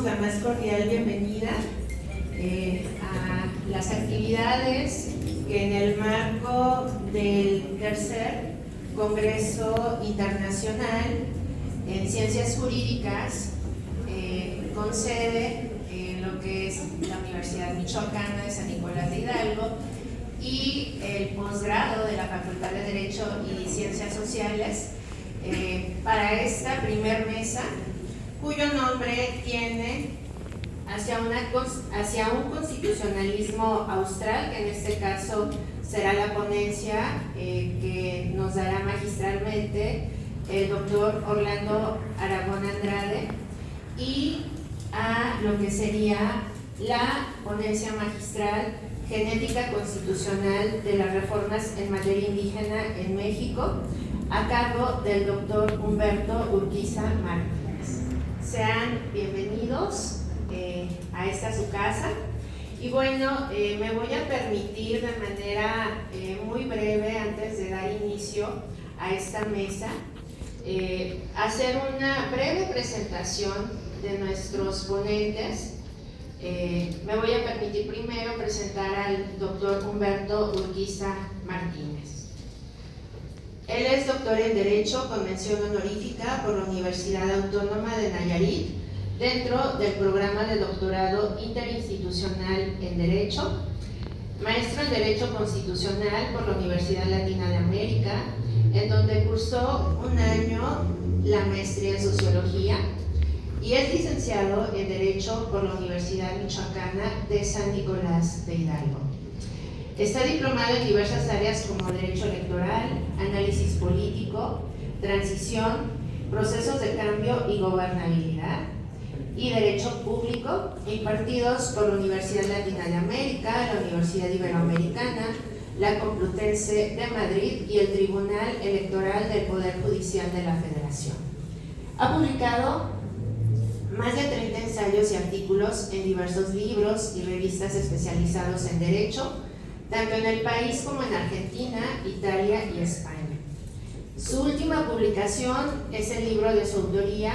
la más cordial bienvenida a las actividades que en el marco del tercer Congreso Internacional en Ciencias Jurídicas con sede en lo que es la Universidad Michoacana de San Nicolás de Hidalgo y el posgrado de la Facultad de Derecho y Ciencias Sociales para esta primer mesa, cuyo nombre tiene hacia un constitucionalismo austral, que en este caso será la ponencia que nos dará magistralmente el doctor Orlando Aragón Andrade, y a lo que sería la ponencia magistral Genética Constitucional de las Reformas en Materia Indígena en México, a cargo del doctor Humberto Urquiza Martínez. Sean bienvenidos a esta su casa. Y bueno, me voy a permitir de manera muy breve, antes de dar inicio a esta mesa, hacer una breve presentación de nuestros ponentes. Me voy a permitir primero presentar al doctor Humberto Urquiza Martínez. Él es doctor en Derecho con mención honorífica por la Universidad Autónoma de Nayarit, dentro del programa de doctorado interinstitucional en Derecho, maestro en Derecho Constitucional por la Universidad Latina de América, en donde cursó un año la maestría en Sociología, y es licenciado en Derecho por la Universidad Michoacana de San Nicolás de Hidalgo. Está diplomado en diversas áreas como Derecho Electoral, Análisis Político, Transición, Procesos de Cambio y Gobernabilidad, y Derecho Público, impartidos por la Universidad Latina de América, la Universidad Iberoamericana, la Complutense de Madrid y el Tribunal Electoral del Poder Judicial de la Federación. Ha publicado más de 30 ensayos y artículos en diversos libros y revistas especializados en Derecho, tanto en el país como en Argentina, Italia y España. Su última publicación es el libro de su autoría,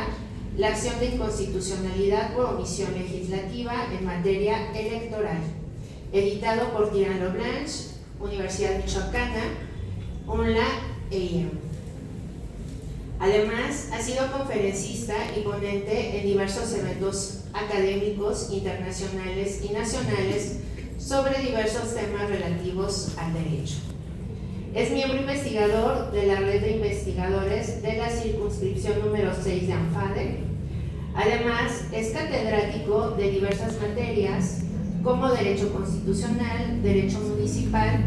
La acción de inconstitucionalidad por omisión legislativa en materia electoral, editado por Tirán Loblanche, Universidad Michoacana, UNLA e IEM. Además, ha sido conferencista y ponente en diversos eventos académicos internacionales y nacionales sobre diversos temas relativos al derecho. Es miembro investigador de la red de investigadores de la circunscripción número 6 de ANFADE. Además, es catedrático de diversas materias como Derecho Constitucional, Derecho Municipal,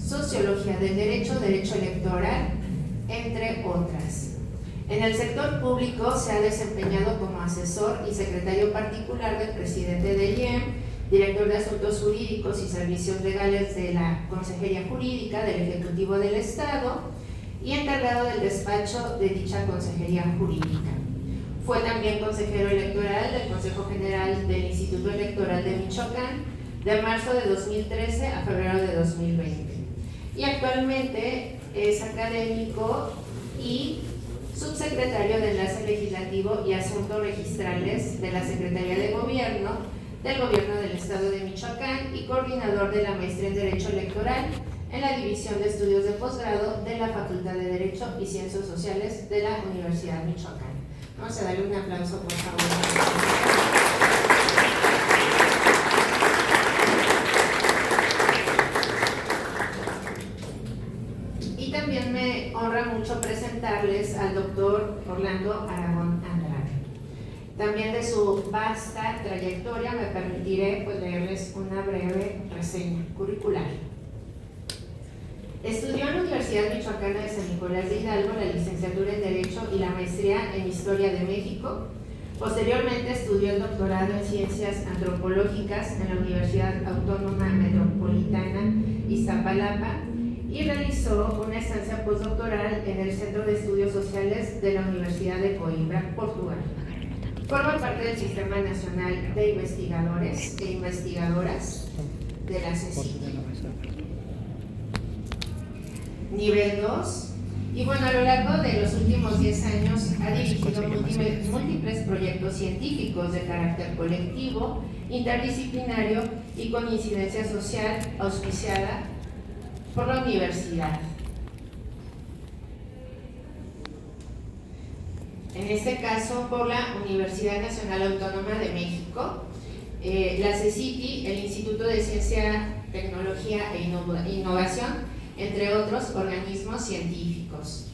Sociología del Derecho, Derecho Electoral, entre otras. En el sector público se ha desempeñado como asesor y secretario particular del presidente del IEM, director de Asuntos Jurídicos y Servicios Legales de la Consejería Jurídica del Ejecutivo del Estado y encargado del despacho de dicha Consejería Jurídica. Fue también consejero electoral del Consejo General del Instituto Electoral de Michoacán de marzo de 2013 a febrero de 2020. Y actualmente es académico y subsecretario de Enlace Legislativo y Asuntos Registrales de la Secretaría de Gobierno del Gobierno del Estado de Michoacán y coordinador de la maestría en Derecho Electoral en la División de Estudios de Posgrado de la Facultad de Derecho y Ciencias Sociales de la Universidad Michoacán. Vamos a darle un aplauso, por favor. Y también me honra mucho presentarles al doctor Orlando Aragón Andrade. También de su vasta trayectoria me permitiré leerles una breve reseña curricular. Estudió en la Universidad Michoacana de San Nicolás de Hidalgo la licenciatura en Derecho y la maestría en Historia de México. Posteriormente estudió el doctorado en Ciencias Antropológicas en la Universidad Autónoma Metropolitana Iztapalapa y realizó una estancia postdoctoral en el Centro de Estudios Sociales de la Universidad de Coimbra, Portugal. Forma parte del Sistema Nacional de Investigadores e Investigadoras de la CECIT. Nivel 2, Y bueno, a lo largo de los últimos 10 años ha dirigido múltiples proyectos científicos de carácter colectivo, interdisciplinario y con incidencia social auspiciada por la universidad. En este caso, por la Universidad Nacional Autónoma de México, la CECITI, el Instituto de Ciencia, Tecnología e Innovación, entre otros organismos científicos.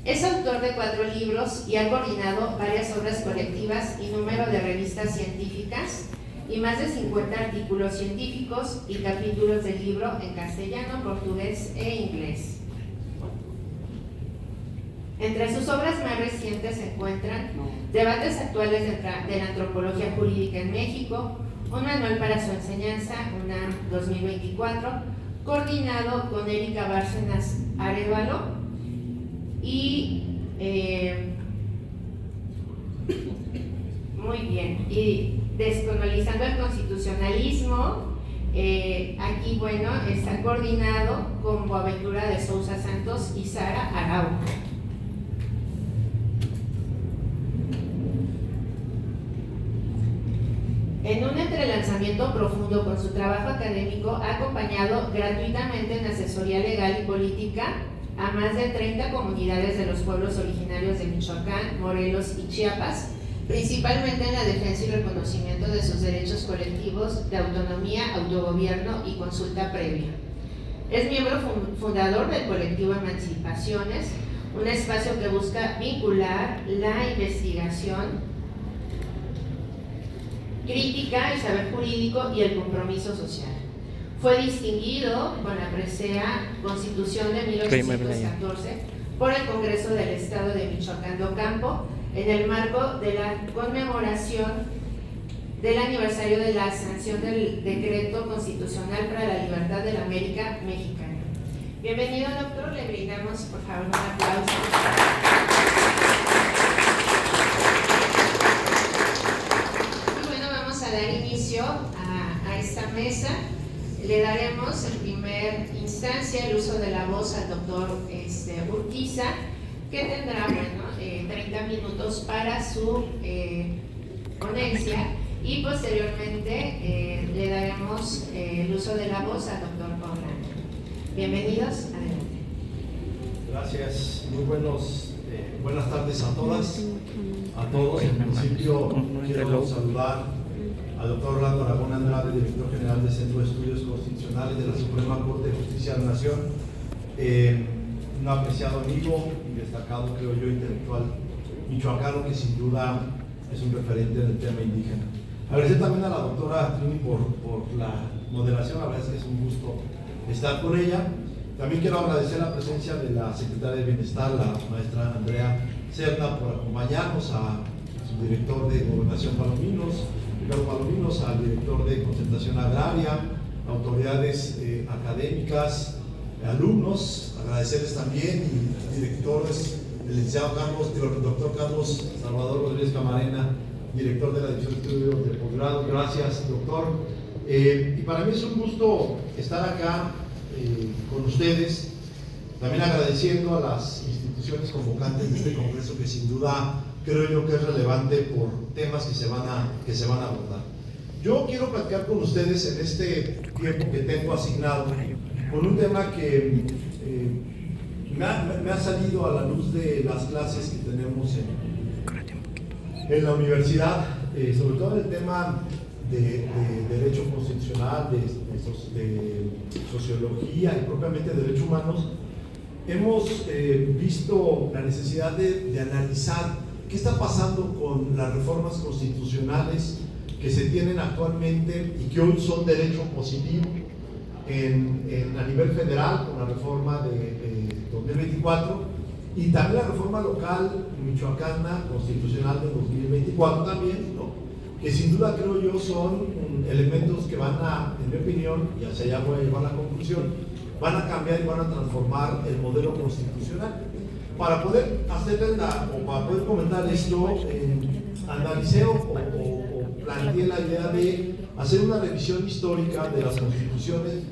Es autor de 4 libros y ha coordinado varias obras colectivas y número de revistas científicas y más de 50 artículos científicos y capítulos del libro en castellano, portugués e inglés. Entre sus obras más recientes se encuentran Debates actuales de la antropología jurídica en México, un manual para su enseñanza, UNAM 2024, coordinado con Erika Bárcenas Arévalo, y muy bien, y Descolonizando el constitucionalismo. Aquí, bueno, está coordinado con Boaventura de Sousa Santos y Sara Araujo. En un entrelazamiento profundo con su trabajo académico, ha acompañado gratuitamente en asesoría legal y política a más de 30 comunidades de los pueblos originarios de Michoacán, Morelos y Chiapas, principalmente en la defensa y reconocimiento de sus derechos colectivos de autonomía, autogobierno y consulta previa. Es miembro fundador del colectivo Emancipaciones, un espacio que busca vincular la investigación crítica, el saber jurídico y el compromiso social. Fue distinguido con la presea Constitución de 1814 por el Congreso del Estado de Michoacán de Ocampo en el marco de la conmemoración del aniversario de la sanción del Decreto Constitucional para la Libertad de la América Mexicana. Bienvenido, doctor. Le brindamos, por favor, un aplauso. Dar inicio a esta mesa. Le daremos en primera instancia el uso de la voz al doctor Urquiza, que tendrá 30 minutos para su ponencia, y posteriormente le daremos el uso de la voz al doctor Paulano. Bienvenidos, adelante. Gracias, muy buenas tardes a todas, a todos. En principio quiero saludar al doctor Orlando Aragón Andrade, director general del Centro de Estudios Constitucionales de la Suprema Corte de Justicia de la Nación, un apreciado amigo y destacado, creo yo, intelectual michoacano, que sin duda es un referente en el tema indígena. Agradecer también a la doctora Trini por la moderación, la verdad es que es un gusto estar con ella. También quiero agradecer la presencia de la secretaria de Bienestar, la maestra Andrea Cerda, por acompañarnos, a su director de Gobernación Palominos, Ricardo Palominos, al director de Concentración Agraria, autoridades académicas, alumnos, agradecerles también, y directores, el licenciado doctor Carlos Salvador Rodríguez Camarena, director de la División de Estudios de Posgrado. Gracias, doctor. Y para mí es un gusto estar acá con ustedes, también agradeciendo a las instituciones convocantes de este congreso, que sin duda creo yo que es relevante por temas que se van a abordar. Yo quiero platicar con ustedes en este tiempo que tengo asignado con un tema que me ha salido a la luz de las clases que tenemos en la universidad, sobre todo en el tema de derecho constitucional, de sociología y propiamente de derechos humanos. Hemos visto la necesidad de analizar qué está pasando con las reformas constitucionales que se tienen actualmente y que hoy son derecho positivo a nivel federal, con la reforma de 2024, y también la reforma local michoacana constitucional de 2024 también, ¿no? Que sin duda, creo yo, son elementos que van a, en mi opinión, y hacia allá voy a llevar la conclusión, van a cambiar y van a transformar el modelo constitucional. Para poder para poder comentar esto, analicé o planteé la idea de hacer una revisión histórica de las constituciones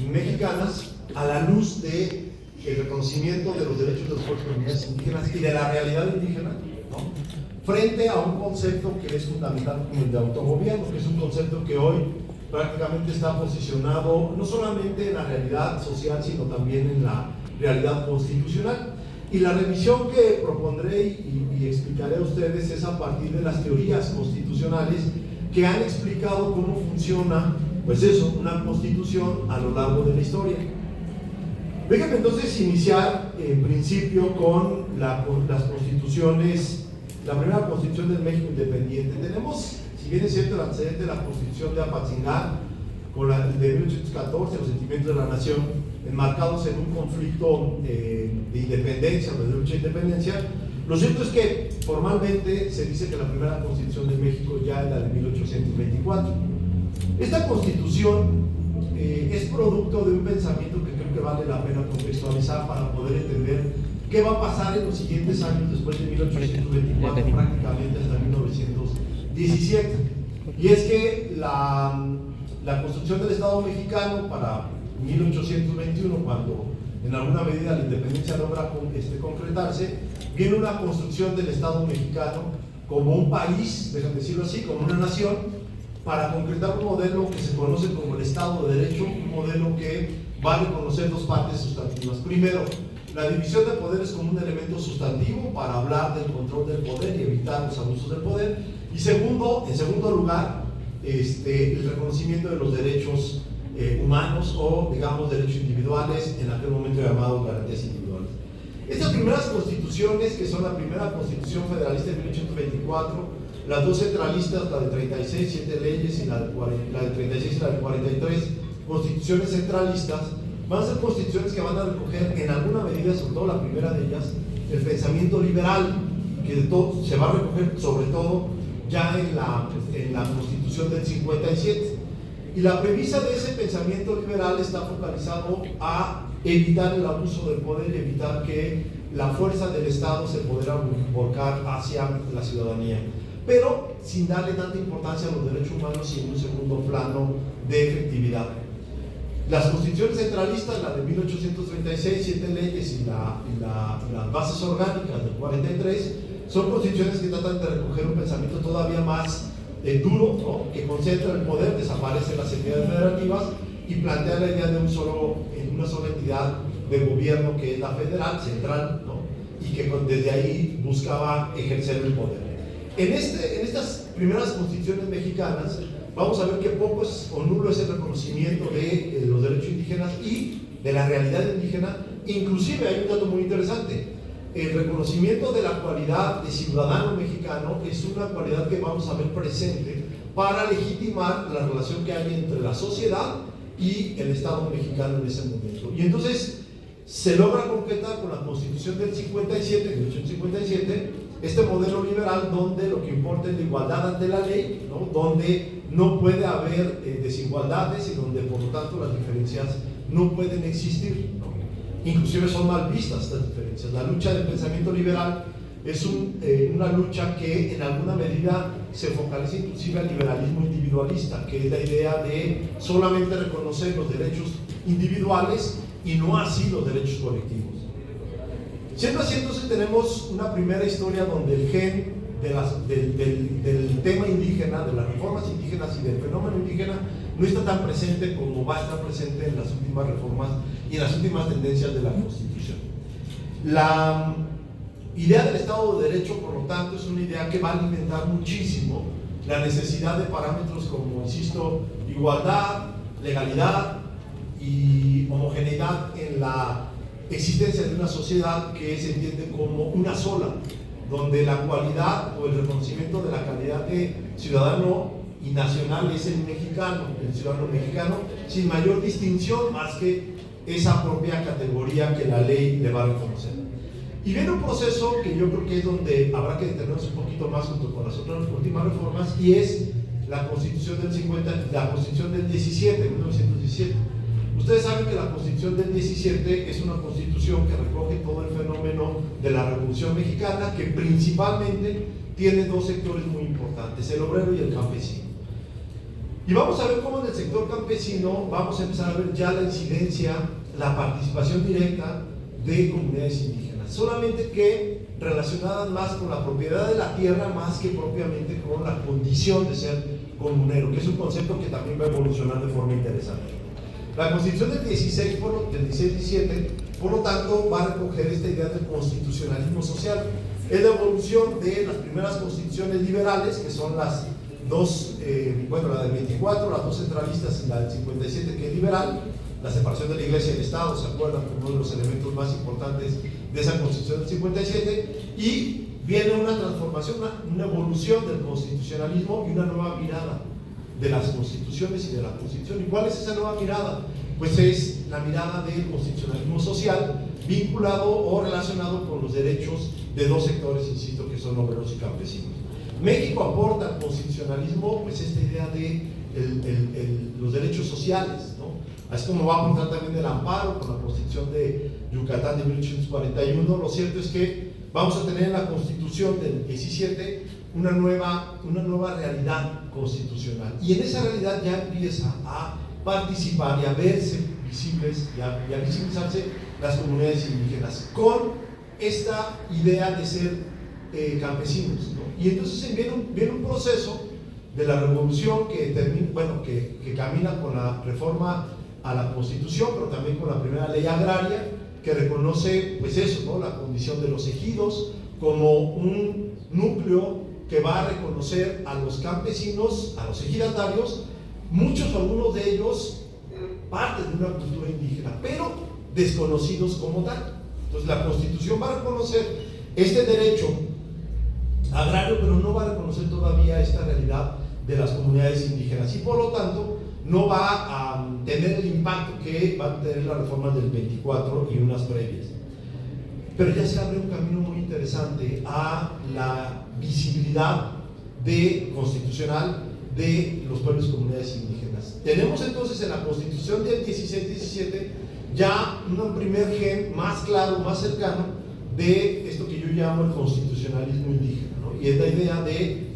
mexicanas a la luz de el reconocimiento de los derechos de las comunidades indígenas y de la realidad indígena, ¿no?, frente a un concepto que es fundamental como el de autogobierno, que es un concepto que hoy prácticamente está posicionado no solamente en la realidad social, sino también en la realidad constitucional. Y la revisión que propondré y explicaré a ustedes es a partir de las teorías constitucionales que han explicado cómo funciona, pues eso, una constitución a lo largo de la historia. Déjenme entonces iniciar en principio con las constituciones. La primera constitución del México independiente. Tenemos, si bien es cierto, el antecedente de la constitución de Apatzingán, con la de 1814, los sentimientos de la nación, enmarcados en un conflicto de independencia, o de lucha de independencia. Lo cierto es que formalmente se dice que la primera constitución de México ya es la de 1824. Esta constitución es producto de un pensamiento que creo que vale la pena contextualizar para poder entender qué va a pasar en los siguientes años después de 1824, prácticamente hasta 1917. Y es que la construcción del Estado mexicano para 1821, cuando en alguna medida la independencia logra concretarse, viene una construcción del Estado mexicano como un país, déjame decirlo así, como una nación, para concretar un modelo que se conoce como el Estado de Derecho, un modelo que va a reconocer dos partes sustantivas. Primero, la división de poderes como un elemento sustantivo para hablar del control del poder y evitar los abusos del poder. Y segundo, en segundo lugar, el reconocimiento de los derechos humanos o, digamos, derechos individuales, en aquel momento llamados garantías individuales. Estas primeras constituciones, que son la primera constitución federalista de 1824, las dos centralistas, la de 36, 7 leyes, y la de 36 y la de 43, constituciones centralistas, van a ser constituciones que van a recoger en alguna medida, sobre todo la primera de ellas, el pensamiento liberal, que se va a recoger sobre todo ya en la Constitución del 57. Y la premisa de ese pensamiento liberal está focalizado a evitar el abuso del poder y evitar que la fuerza del Estado se pudiera volcar hacia la ciudadanía, pero sin darle tanta importancia a los derechos humanos y en un segundo plano de efectividad. Las constituciones centralistas, la de 1836, 7 leyes y las bases orgánicas del 43, son constituciones que tratan de recoger un pensamiento todavía más duro, ¿no?, que concentra el poder, desaparecen las entidades federativas y plantea la idea de una sola entidad de gobierno, que es la federal, central, ¿no?, y que desde ahí buscaba ejercer el poder. En estas primeras constituciones mexicanas vamos a ver que poco o nulo es el reconocimiento de los derechos indígenas y de la realidad indígena. Inclusive hay un dato muy interesante: el reconocimiento de la cualidad de ciudadano mexicano es una cualidad que vamos a ver presente para legitimar la relación que hay entre la sociedad y el Estado mexicano en ese momento. Y entonces se logra concretar con la Constitución del 57, 1857, este modelo liberal donde lo que importa es la igualdad ante la ley, ¿no?, donde no puede haber desigualdades y donde por lo tanto las diferencias no pueden existir, ¿no? Inclusive son mal vistas estas diferencias. La lucha del pensamiento liberal es una lucha que en alguna medida se focaliza inclusive al liberalismo individualista, que es la idea de solamente reconocer los derechos individuales y no así los derechos colectivos. Siendo así, entonces tenemos una primera historia donde el gen del tema indígena, de las reformas indígenas y del fenómeno indígena no está tan presente como va a estar presente en las últimas reformas y en las últimas tendencias de la Constitución. La idea del Estado de Derecho, por lo tanto, es una idea que va a alimentar muchísimo la necesidad de parámetros como, insisto, igualdad, legalidad y homogeneidad en la existencia de una sociedad que se entiende como una sola, donde la cualidad o el reconocimiento de la calidad de ciudadano y nacional es el ciudadano mexicano, sin mayor distinción más que esa propia categoría que la ley le va a reconocer. Y viene un proceso que yo creo que es donde habrá que detenernos un poquito más junto con las otras últimas reformas, y es la Constitución la Constitución del 1917. Ustedes saben que la Constitución del 17 es una constitución que recoge todo el fenómeno de la Revolución Mexicana, que principalmente tiene dos sectores muy importantes: el obrero y el campesino. Y vamos a ver cómo en el sector campesino vamos a empezar a ver ya la incidencia, la participación directa de comunidades indígenas, solamente que relacionadas más con la propiedad de la tierra más que propiamente con la condición de ser comunero, que es un concepto que también va a evolucionar de forma interesante. La Constitución del 16-17, por lo tanto, va a recoger esta idea del constitucionalismo social. Es la evolución de las primeras constituciones liberales, que son las dos, la del 24, las dos centralistas y la del 57, que es liberal, la separación de la Iglesia y el Estado, ¿se acuerdan? Como uno de los elementos más importantes de esa Constitución del 57, y viene una transformación, una evolución del constitucionalismo y una nueva mirada de las constituciones y de la Constitución. ¿Y cuál es esa nueva mirada? Pues es la mirada del constitucionalismo social vinculado o relacionado con los derechos de dos sectores, insisto, que son obreros y campesinos. México aporta al constitucionalismo pues esta idea de los derechos sociales, ¿no? Así como va a aportar también el amparo con la Constitución de Yucatán de 1841. Lo cierto es que vamos a tener en la Constitución del 17 una nueva realidad constitucional, y en esa realidad ya empieza a participar y a verse visibles y a visibilizarse las comunidades indígenas con esta idea de ser campesinos, ¿no? Y entonces viene un proceso de la revolución que camina con la reforma a la Constitución, pero también con la primera ley agraria, que reconoce pues eso, ¿no? La condición de los ejidos como un núcleo que va a reconocer a los campesinos, a los ejidatarios, muchos o algunos de ellos partes de una cultura indígena, pero desconocidos como tal. Entonces la Constitución va a reconocer este derecho agrario, pero no va a reconocer todavía esta realidad de las comunidades indígenas, y por lo tanto no va a tener el impacto que va a tener las reformas del 24 y unas previas. Pero ya se abre un camino muy interesante a la visibilidad constitucional de los pueblos y comunidades indígenas. Tenemos entonces en la Constitución del 16-17 ya un primer gen más claro, más cercano de esto que yo llamo el constitucionalismo indígena, ¿no? Y es la idea de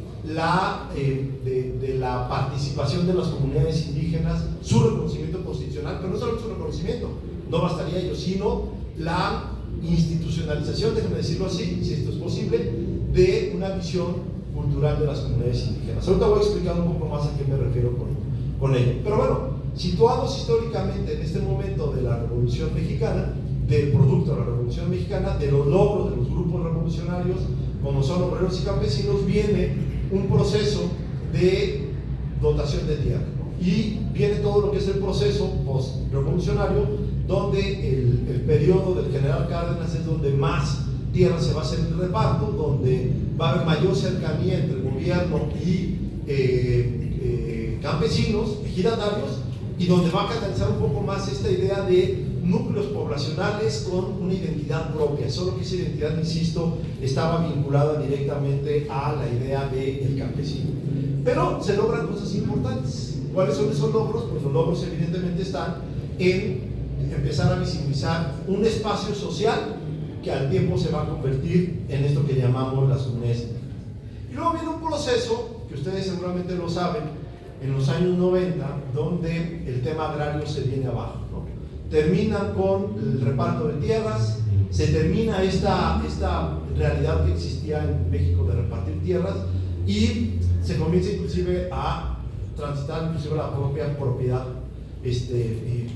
la participación de las comunidades indígenas, su reconocimiento constitucional, pero no solo su reconocimiento, no bastaría ello, sino la institucionalización, déjenme decirlo así, si esto es posible, de una visión cultural de las comunidades indígenas. Ahorita voy a explicar un poco más a qué me refiero con ello. Pero bueno, situados históricamente en este momento de la Revolución Mexicana, del producto de la Revolución Mexicana, de los logros de los grupos revolucionarios, como son obreros y campesinos, viene un proceso de dotación de tierra, ¿no? Y viene todo lo que es el proceso post-revolucionario, donde el periodo del general Cárdenas es donde más tierra se va a hacer en el reparto, donde va a haber mayor cercanía entre el gobierno y campesinos, ejidatarios, y donde va a catalizar un poco más esta idea de núcleos poblacionales con una identidad propia, solo que esa identidad, insisto, estaba vinculada directamente a la idea del campesino. Pero se logran cosas importantes. ¿Cuáles son esos logros? Pues los logros evidentemente están en empezar a visibilizar un espacio social que al tiempo se va a convertir en esto que llamamos las comunidades indígenas. Y luego viene un proceso, que ustedes seguramente lo saben, en los años 90, donde el tema agrario se viene abajo, ¿no? Termina con el reparto de tierras, se termina esta realidad que existía en México de repartir tierras, y se comienza inclusive a transitar inclusive la propia propiedad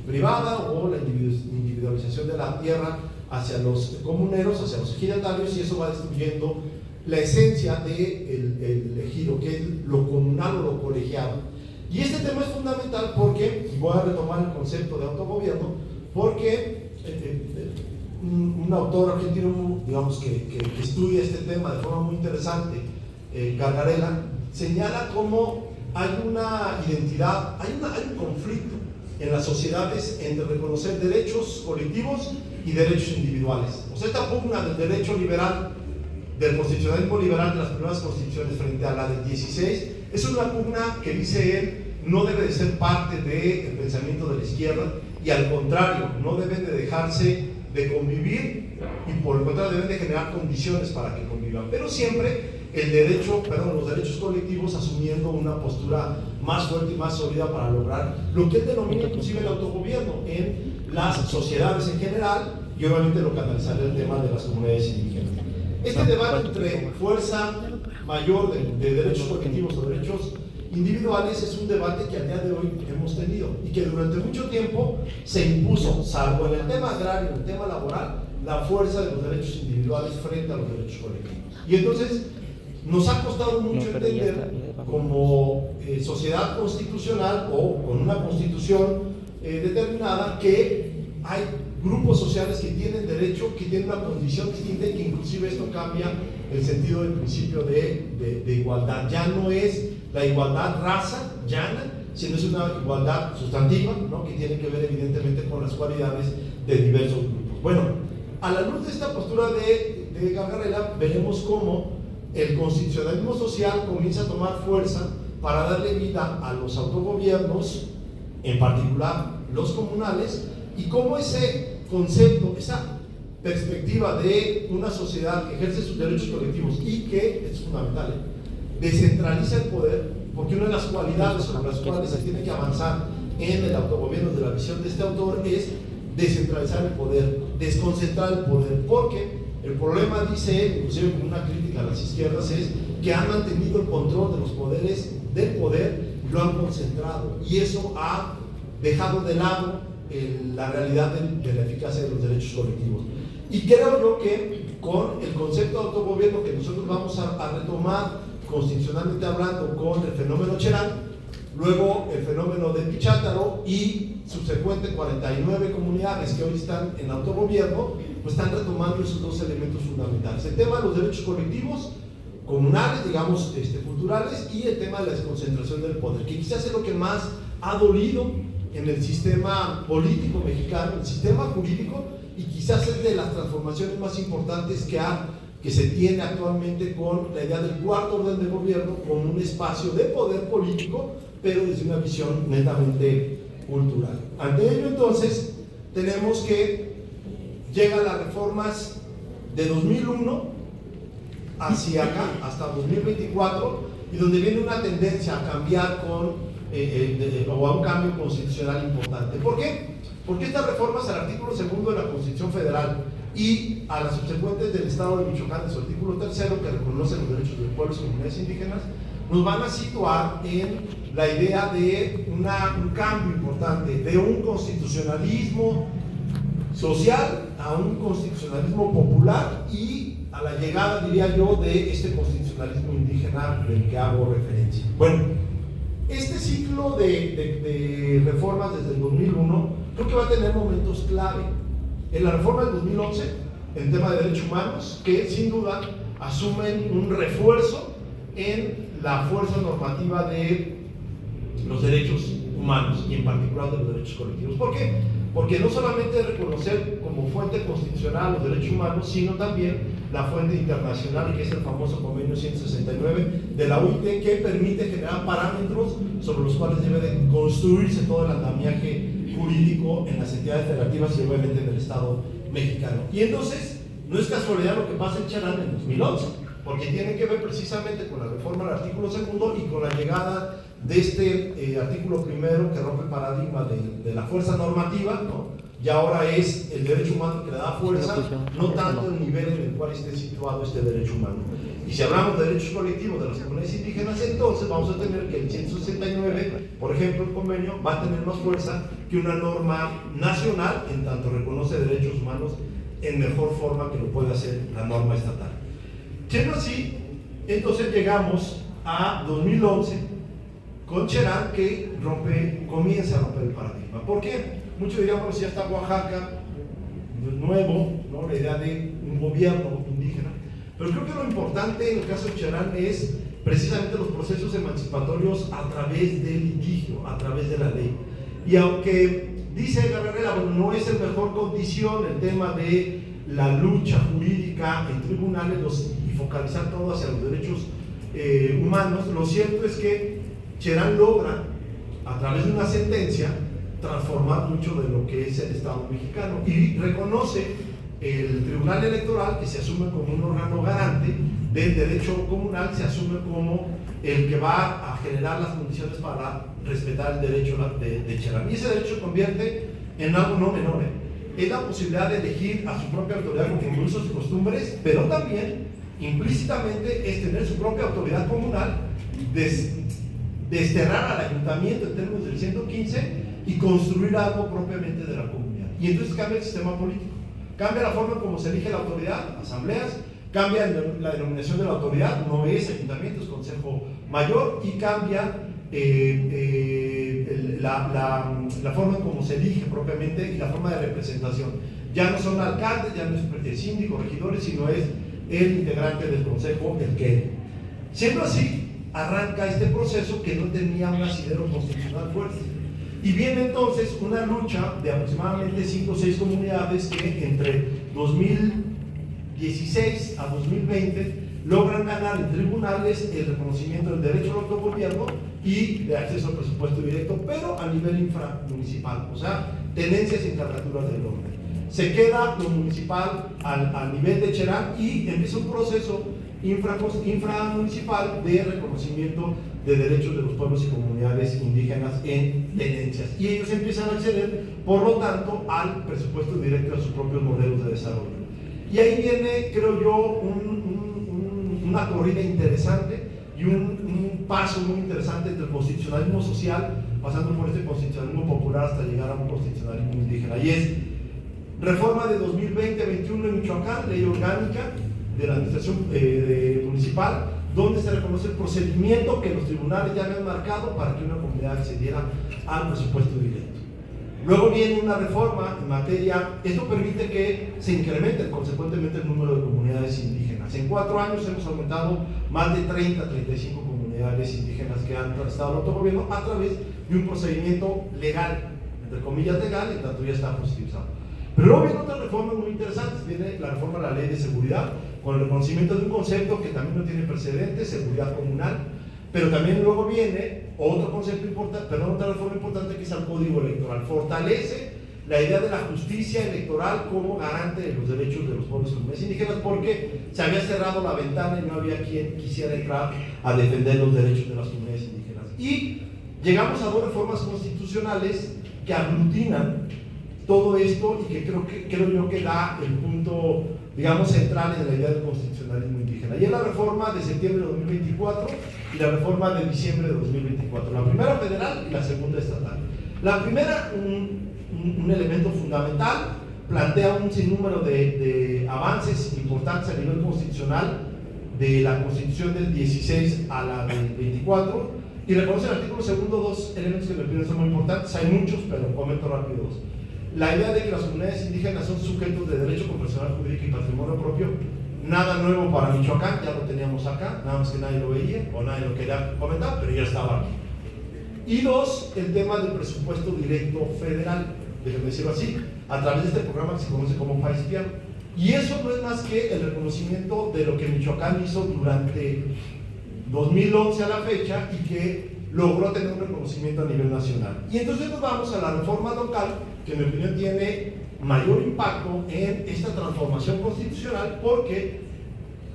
privada o la individualización de la tierra hacia los comuneros, hacia los ejidatarios, y eso va destruyendo la esencia del ejido, que es lo comunal o lo colegiado. Y este tema es fundamental porque, y voy a retomar el concepto de autogobierno, porque un autor argentino, digamos, que estudia este tema de forma muy interesante, Gargarella, señala cómo hay una identidad, hay un conflicto en las sociedades entre reconocer derechos colectivos y derechos individuales. O sea, esta pugna del derecho liberal, del constitucionalismo liberal de las primeras constituciones frente a la del 16, es una pugna que, dice él, no debe de ser parte del pensamiento de la izquierda, y al contrario, no deben de dejarse de convivir, y por el contrario deben de generar condiciones para que convivan, pero siempre los derechos colectivos asumiendo una postura más fuerte y más sólida para lograr lo que él denomina inclusive el autogobierno en las sociedades en general, y obviamente lo canalizaré el tema de las comunidades indígenas. Este debate entre fuerza mayor de derechos colectivos o derechos individuales es un debate que al día de hoy hemos tenido y que durante mucho tiempo se impuso, salvo en el tema agrario, en el tema laboral, la fuerza de los derechos individuales frente a los derechos colectivos. Y entonces nos ha costado mucho entender como sociedad constitucional o con una constitución determinada que hay grupos sociales que tienen derecho, que tienen una condición distinta y que inclusive esto cambia el sentido del principio de igualdad. Ya no es la igualdad raza llana, sino es una igualdad sustantiva, ¿no? Que tiene que ver evidentemente con las cualidades de diversos grupos. Bueno, a la luz de esta postura de Gargarella, veremos cómo el constitucionalismo social comienza a tomar fuerza para darle vida a los autogobiernos, en particular los comunales, y cómo ese concepto, esa perspectiva de una sociedad que ejerce sus derechos colectivos y que, es fundamental, descentraliza el poder, porque una de las cualidades sobre las cuales se tiene que avanzar en el autogobierno de la visión de este autor es descentralizar el poder, desconcentrar el poder, porque el problema, dice él, inclusive como una crítica a las izquierdas, es que han mantenido el control de los poderes del poder y lo han concentrado, y eso ha dejado de lado la realidad de la eficacia de los derechos colectivos. Y creo yo que con el concepto de autogobierno que nosotros vamos a retomar constitucionalmente hablando con el fenómeno Cherán, luego el fenómeno de Pichátaro y subsecuente 49 comunidades que hoy están en autogobierno, pues están retomando esos dos elementos fundamentales: el tema de los derechos colectivos comunales, digamos, culturales, y el tema de la desconcentración del poder, que quizás es lo que más ha dolido en el sistema político mexicano, el sistema jurídico, y quizás es de las transformaciones más importantes que se tiene actualmente con la idea del cuarto orden de gobierno como un espacio de poder político, pero desde una visión netamente cultural. Ante ello, entonces, tenemos que llegan las reformas de 2001 hacia acá, hasta 2024, y donde viene una tendencia a cambiar o a un cambio constitucional importante. ¿Por qué? Porque estas reformas al artículo 2 de la Constitución Federal y a las subsecuentes del Estado de Michoacán, de su artículo 3, que reconoce los derechos de pueblos y comunidades indígenas, nos van a situar en la idea de un cambio importante, de un constitucionalismo social a un constitucionalismo popular y a la llegada, diría yo, de este constitucionalismo indígena del que hago referencia. Bueno, este ciclo de reformas desde el 2001 creo que va a tener momentos clave. En la reforma del 2011, en tema de derechos humanos, que sin duda asumen un refuerzo en la fuerza normativa de los derechos humanos y en particular de los derechos colectivos. ¿Por qué? Porque no solamente reconocer como fuente constitucional los derechos humanos, sino también la fuente internacional, que es el famoso convenio 169 de la OIT, que permite generar parámetros sobre los cuales debe de construirse todo el andamiaje jurídico en las entidades federativas y obviamente en el Estado mexicano. Y entonces, no es casualidad lo que pasa en Cherán en 2011, porque tiene que ver precisamente con la reforma del artículo 2 y con la llegada de este artículo primero que rompe el paradigma de la fuerza normativa, ¿no? Y ahora es el derecho humano que le da fuerza, no tanto el nivel en el cual esté situado este derecho humano. Y si hablamos de derechos colectivos de las comunidades indígenas, entonces vamos a tener que el 169, por ejemplo, el convenio va a tener más fuerza que una norma nacional, en tanto reconoce derechos humanos en mejor forma que lo puede hacer la norma estatal. Siendo así, entonces llegamos a 2011 con Cherán, que comienza a romper el paradigma. ¿Por qué? Muchos dirían, bueno, si ya está Oaxaca, nuevo, ¿no? La idea de un gobierno indígena. Pero creo que lo importante en el caso de Cherán es precisamente los procesos emancipatorios a través del litigio, a través de la ley. Y aunque dice Gargarella, bueno, no es el mejor condición el tema de la lucha jurídica en tribunales y focalizar todo hacia los derechos humanos, lo cierto es que Cherán logra, a través de una sentencia, transformar mucho de lo que es el Estado mexicano y reconoce el Tribunal Electoral, que se asume como un órgano garante del derecho comunal, se asume como el que va a generar las condiciones para respetar el derecho de Cherán. Y ese derecho se convierte en algo no menor, es la posibilidad de elegir a su propia autoridad con usos y costumbres, pero también implícitamente es tener su propia autoridad comunal, desterrar al ayuntamiento en términos del 115 y construir algo propiamente de la comunidad. Y entonces cambia el sistema político, cambia la forma en cómo se elige la autoridad, asambleas, cambia la denominación de la autoridad, no es ayuntamiento, es consejo mayor, y cambia la forma en cómo se elige propiamente y la forma de representación. Ya no son alcaldes, ya no es síndico, regidores, sino es el integrante del consejo el que. Siendo así, arranca este proceso que no tenía un asidero constitucional fuerte. Y viene entonces una lucha de aproximadamente 5 o 6 comunidades que entre 2016 a 2020 logran ganar en tribunales el reconocimiento del derecho al autogobierno y de acceso al presupuesto directo, pero a nivel inframunicipal, o sea, tenencias y encargaturas del orden. Se queda lo municipal al nivel de Cherán y empieza un proceso inframunicipal de reconocimiento de derechos de los pueblos y comunidades indígenas en tenencias. Y ellos empiezan a acceder, por lo tanto, al presupuesto directo, a sus propios modelos de desarrollo. Y ahí viene, creo yo, una corrida interesante y un paso muy interesante entre el constitucionalismo social, pasando por este constitucionalismo popular hasta llegar a un constitucionalismo indígena. Y es reforma de 2020-21 en Michoacán, ley orgánica de la administración municipal, donde se reconoce el procedimiento que los tribunales ya habían marcado para que una comunidad accediera al presupuesto directo. Luego viene una reforma en materia, esto permite que se incremente consecuentemente el número de comunidades indígenas. En 4 años hemos aumentado más de 30-35 comunidades indígenas que han prestado el autogobierno a través de un procedimiento legal, entre comillas legal, en tanto ya está positivizado. Pero luego vienen otras reformas muy interesantes. Viene la reforma de la ley de seguridad, con el reconocimiento de un concepto que también no tiene precedentes, seguridad comunal. Pero también luego viene otro concepto importante, otra reforma importante, que es el Código Electoral. Fortalece la idea de la justicia electoral como garante de los derechos de los pueblos y comunidades indígenas, porque se había cerrado la ventana y no había quien quisiera entrar a defender los derechos de las comunidades indígenas. Y llegamos a 2 reformas constitucionales que aglutinan todo esto y que creo yo que da el punto, digamos, central en la idea del constitucionalismo indígena. Y es la reforma de septiembre de 2024 y la reforma de diciembre de 2024. La primera federal y la segunda estatal. La primera, un elemento fundamental, plantea un sinnúmero de avances importantes a nivel constitucional, de la Constitución del 16 a la del 24, y reconoce en el artículo segundo 2 elementos que me parecen son muy importantes. Hay muchos, pero comento rápido 2. La idea de que las comunidades indígenas son sujetos de derecho convencional jurídico y patrimonio propio, nada nuevo para Michoacán, ya lo teníamos acá, nada más que nadie lo veía o nadie lo quería comentar, pero ya estaba aquí. Y 2, el tema del presupuesto directo federal, déjenme decirlo así, a través de este programa que se conoce como País Piano. Y eso no es más que el reconocimiento de lo que Michoacán hizo durante 2011 a la fecha y que logró tener un reconocimiento a nivel nacional. Y entonces nos vamos a la reforma local, que en mi opinión tiene mayor impacto en esta transformación constitucional, porque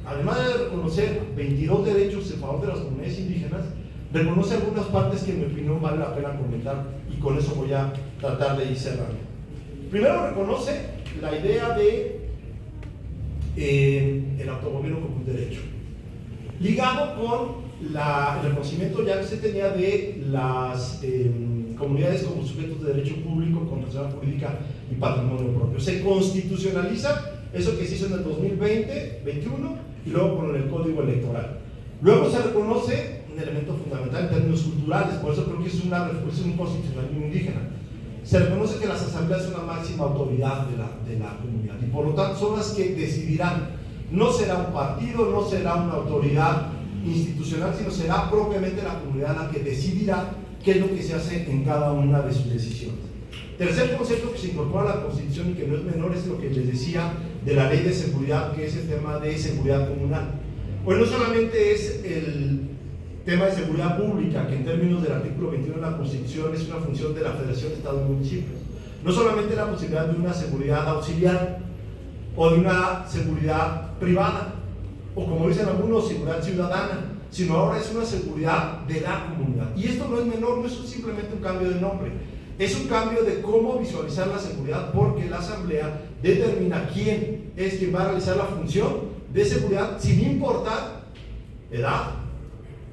además de reconocer 22 derechos en favor de las comunidades indígenas, reconoce algunas partes que en mi opinión vale la pena comentar, y con eso voy a tratar de ir cerrando. Primero, reconoce la idea de el autogobierno como un derecho, ligado con el reconocimiento ya que se tenía de las comunidades como sujetos de derecho público, con personalidad jurídica y patrimonio propio. Se constitucionaliza eso que se hizo en el 2020-21 y luego con el Código Electoral. Luego se reconoce un elemento fundamental en términos culturales, por eso creo que es un constitucionalismo indígena. Se reconoce que las asambleas son la máxima autoridad de la comunidad y por lo tanto son las que decidirán. No será un partido, no será una autoridad institucional, sino será propiamente la comunidad la que decidirá qué es lo que se hace en cada una de sus decisiones. Tercer concepto que se incorpora a la Constitución y que no es menor es lo que les decía de la ley de seguridad, que es el tema de seguridad comunal. Pues no solamente es el tema de seguridad pública, que en términos del artículo 21 de la Constitución es una función de la Federación de Estados y Municipios. No solamente la posibilidad de una seguridad auxiliar o de una seguridad privada, o como dicen algunos, seguridad ciudadana, sino ahora es una seguridad de la comunidad. Y esto no es menor, no es simplemente un cambio de nombre. Es un cambio de cómo visualizar la seguridad, porque la Asamblea determina quién es quien va a realizar la función de seguridad sin importar edad,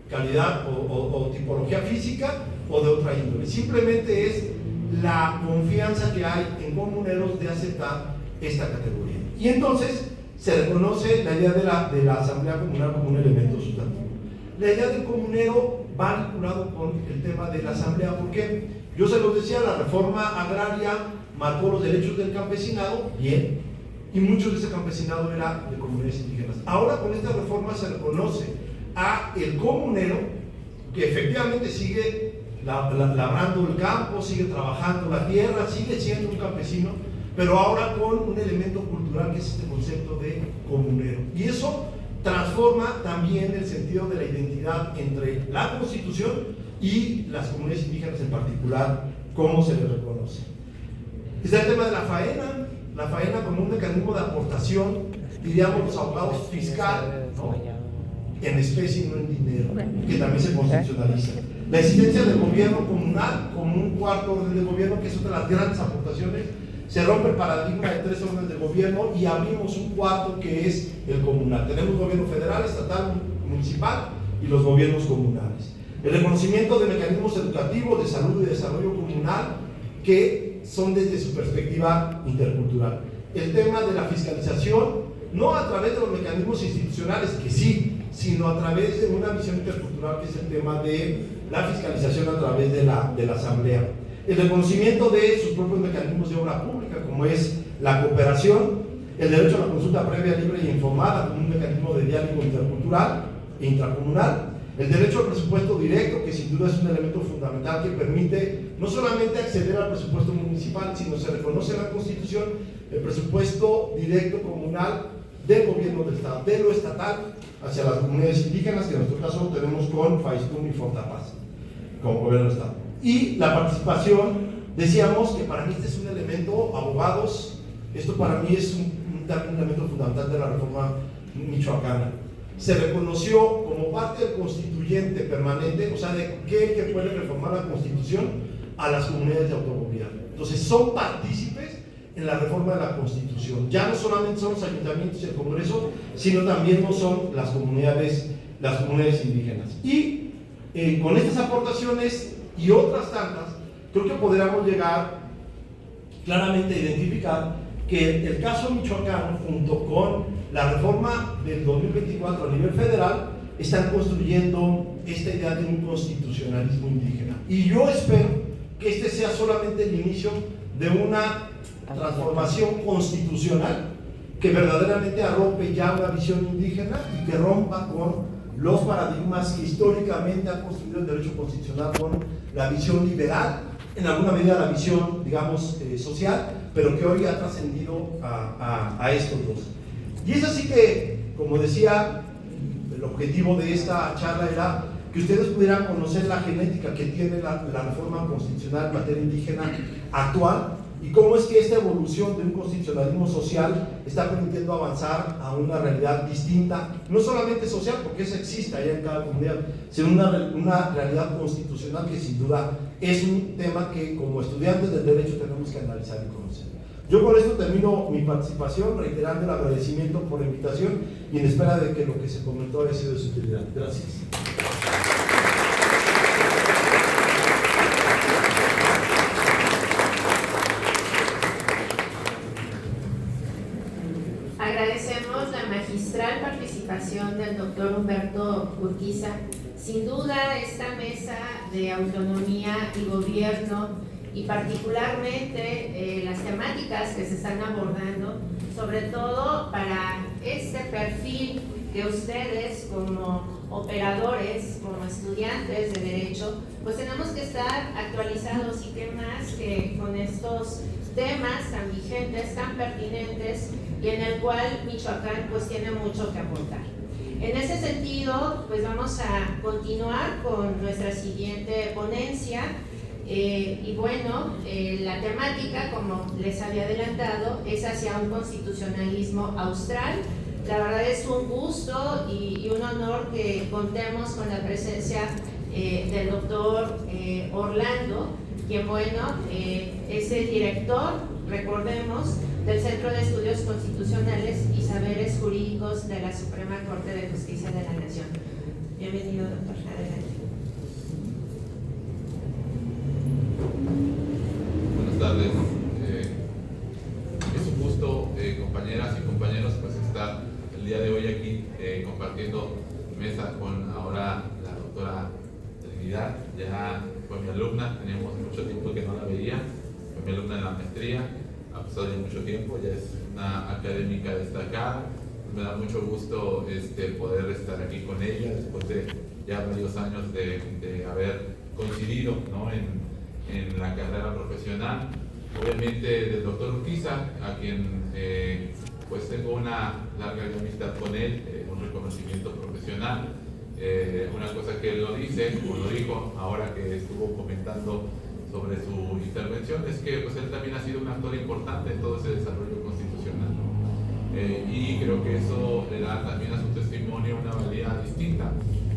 calidad o tipología física o de otra índole. Simplemente es la confianza que hay en comuneros de aceptar esta categoría. Y entonces se reconoce la idea de la Asamblea Comunal como un elemento sustantivo. La idea del comunero va vinculado con el tema de la Asamblea, porque yo se los decía, la reforma agraria marcó los derechos del campesinado, bien, y muchos de ese campesinado era de comunidades indígenas. Ahora con esta reforma se reconoce a el comunero que efectivamente sigue labrando el campo, sigue trabajando la tierra, sigue siendo un campesino, pero ahora con un elemento cultural que es este concepto de comunero. Y eso transforma también el sentido de la identidad entre la Constitución y las comunidades indígenas en particular, cómo se les reconoce. Está el tema de la faena como un mecanismo de aportación, diríamos los abogados fiscal, ¿no?, en especie y no en dinero, que también se constitucionaliza. La existencia del gobierno comunal como un cuarto orden de gobierno, que es otra de las grandes aportaciones. Se rompe el paradigma de 3 órdenes de gobierno y abrimos un cuarto que es el comunal. Tenemos gobierno federal, estatal, municipal y los gobiernos comunales. El reconocimiento de mecanismos educativos, de salud y desarrollo comunal que son desde su perspectiva intercultural. El tema de la fiscalización, no a través de los mecanismos institucionales, que sí, sino a través de una visión intercultural, que es el tema de la fiscalización a través de la Asamblea. El reconocimiento de sus propios mecanismos de obra pública, como es la cooperación, el derecho a la consulta previa, libre y informada como un mecanismo de diálogo intercultural e intracomunal, el derecho al presupuesto directo, que sin duda es un elemento fundamental que permite no solamente acceder al presupuesto municipal, sino se reconoce en la Constitución el presupuesto directo comunal del gobierno del Estado, de lo estatal hacia las comunidades indígenas, que en nuestro caso tenemos con Faistún y Fontapaz como gobierno del Estado. Y la participación, decíamos que para mí este es un elemento, abogados, esto para mí es un elemento fundamental de la reforma michoacana. Se reconoció como parte del constituyente permanente, o sea, de que puede reformar la Constitución, a las comunidades de autogobierno. Entonces son partícipes en la reforma de la Constitución. Ya no solamente son los ayuntamientos y el Congreso, sino también no son las comunidades indígenas. Y con estas aportaciones y otras tantas, creo que podríamos llegar claramente a identificar que el caso michoacano, junto con la reforma del 2024 a nivel federal, están construyendo esta idea de un constitucionalismo indígena. Y yo espero que este sea solamente el inicio de una transformación constitucional que verdaderamente arrope ya una visión indígena y que rompa con los paradigmas que históricamente ha construido el derecho constitucional, con la visión liberal, en alguna medida la visión, digamos, social, pero que hoy ha trascendido a estos dos. Y es así que, como decía, el objetivo de esta charla era que ustedes pudieran conocer la genética que tiene la reforma constitucional en materia indígena actual y cómo es que esta evolución de un constitucionalismo social está permitiendo avanzar a una realidad distinta, no solamente social, porque eso existe allá en cada comunidad, sino una realidad constitucional que sin duda es un tema que como estudiantes del derecho tenemos que analizar y conocer. Yo con esto termino mi participación, reiterando el agradecimiento por la invitación y en espera de que lo que se comentó haya sido de su utilidad. Gracias. Agradecemos la magistral participación del doctor Humberto Urquiza. Sin duda, esta mesa de autonomía y gobierno, y particularmente las temáticas que se están abordando, sobre todo para este perfil que ustedes como operadores, como estudiantes de Derecho, pues tenemos que estar actualizados, y qué más que con estos temas tan vigentes, tan pertinentes, y en el cual Michoacán pues tiene mucho que aportar. En ese sentido, pues vamos a continuar con nuestra siguiente ponencia. Y bueno, la temática, como les había adelantado, es hacia un constitucionalismo austral. La verdad es un gusto y un honor que contemos con la presencia del doctor Orlando, quien bueno, es el director, recordemos, del Centro de Estudios Constitucionales y Saberes Jurídicos de la Suprema Corte de Justicia de la Nación. Bienvenido, doctor. Adelante. Buenas tardes. Es un gusto, compañeras y compañeros, pues estar el día de hoy aquí compartiendo mesa con ahora la doctora Trinidad. Ya fue mi alumna, teníamos mucho tiempo que no la veía, fue mi alumna en la maestría, a pesar de mucho tiempo, ya es una académica destacada. Me da mucho gusto poder estar aquí con ella después de ya varios años de haber coincidido, ¿no?, en la carrera profesional. Obviamente del doctor Urquiza, a quien pues tengo una larga amistad con él, un reconocimiento profesional. Una cosa que él lo dice, o lo dijo ahora que estuvo comentando sobre su intervención, es que pues él también ha sido un actor importante en todo ese desarrollo constitucional, ¿no? Y creo que eso le da también a su testimonio una valía distinta.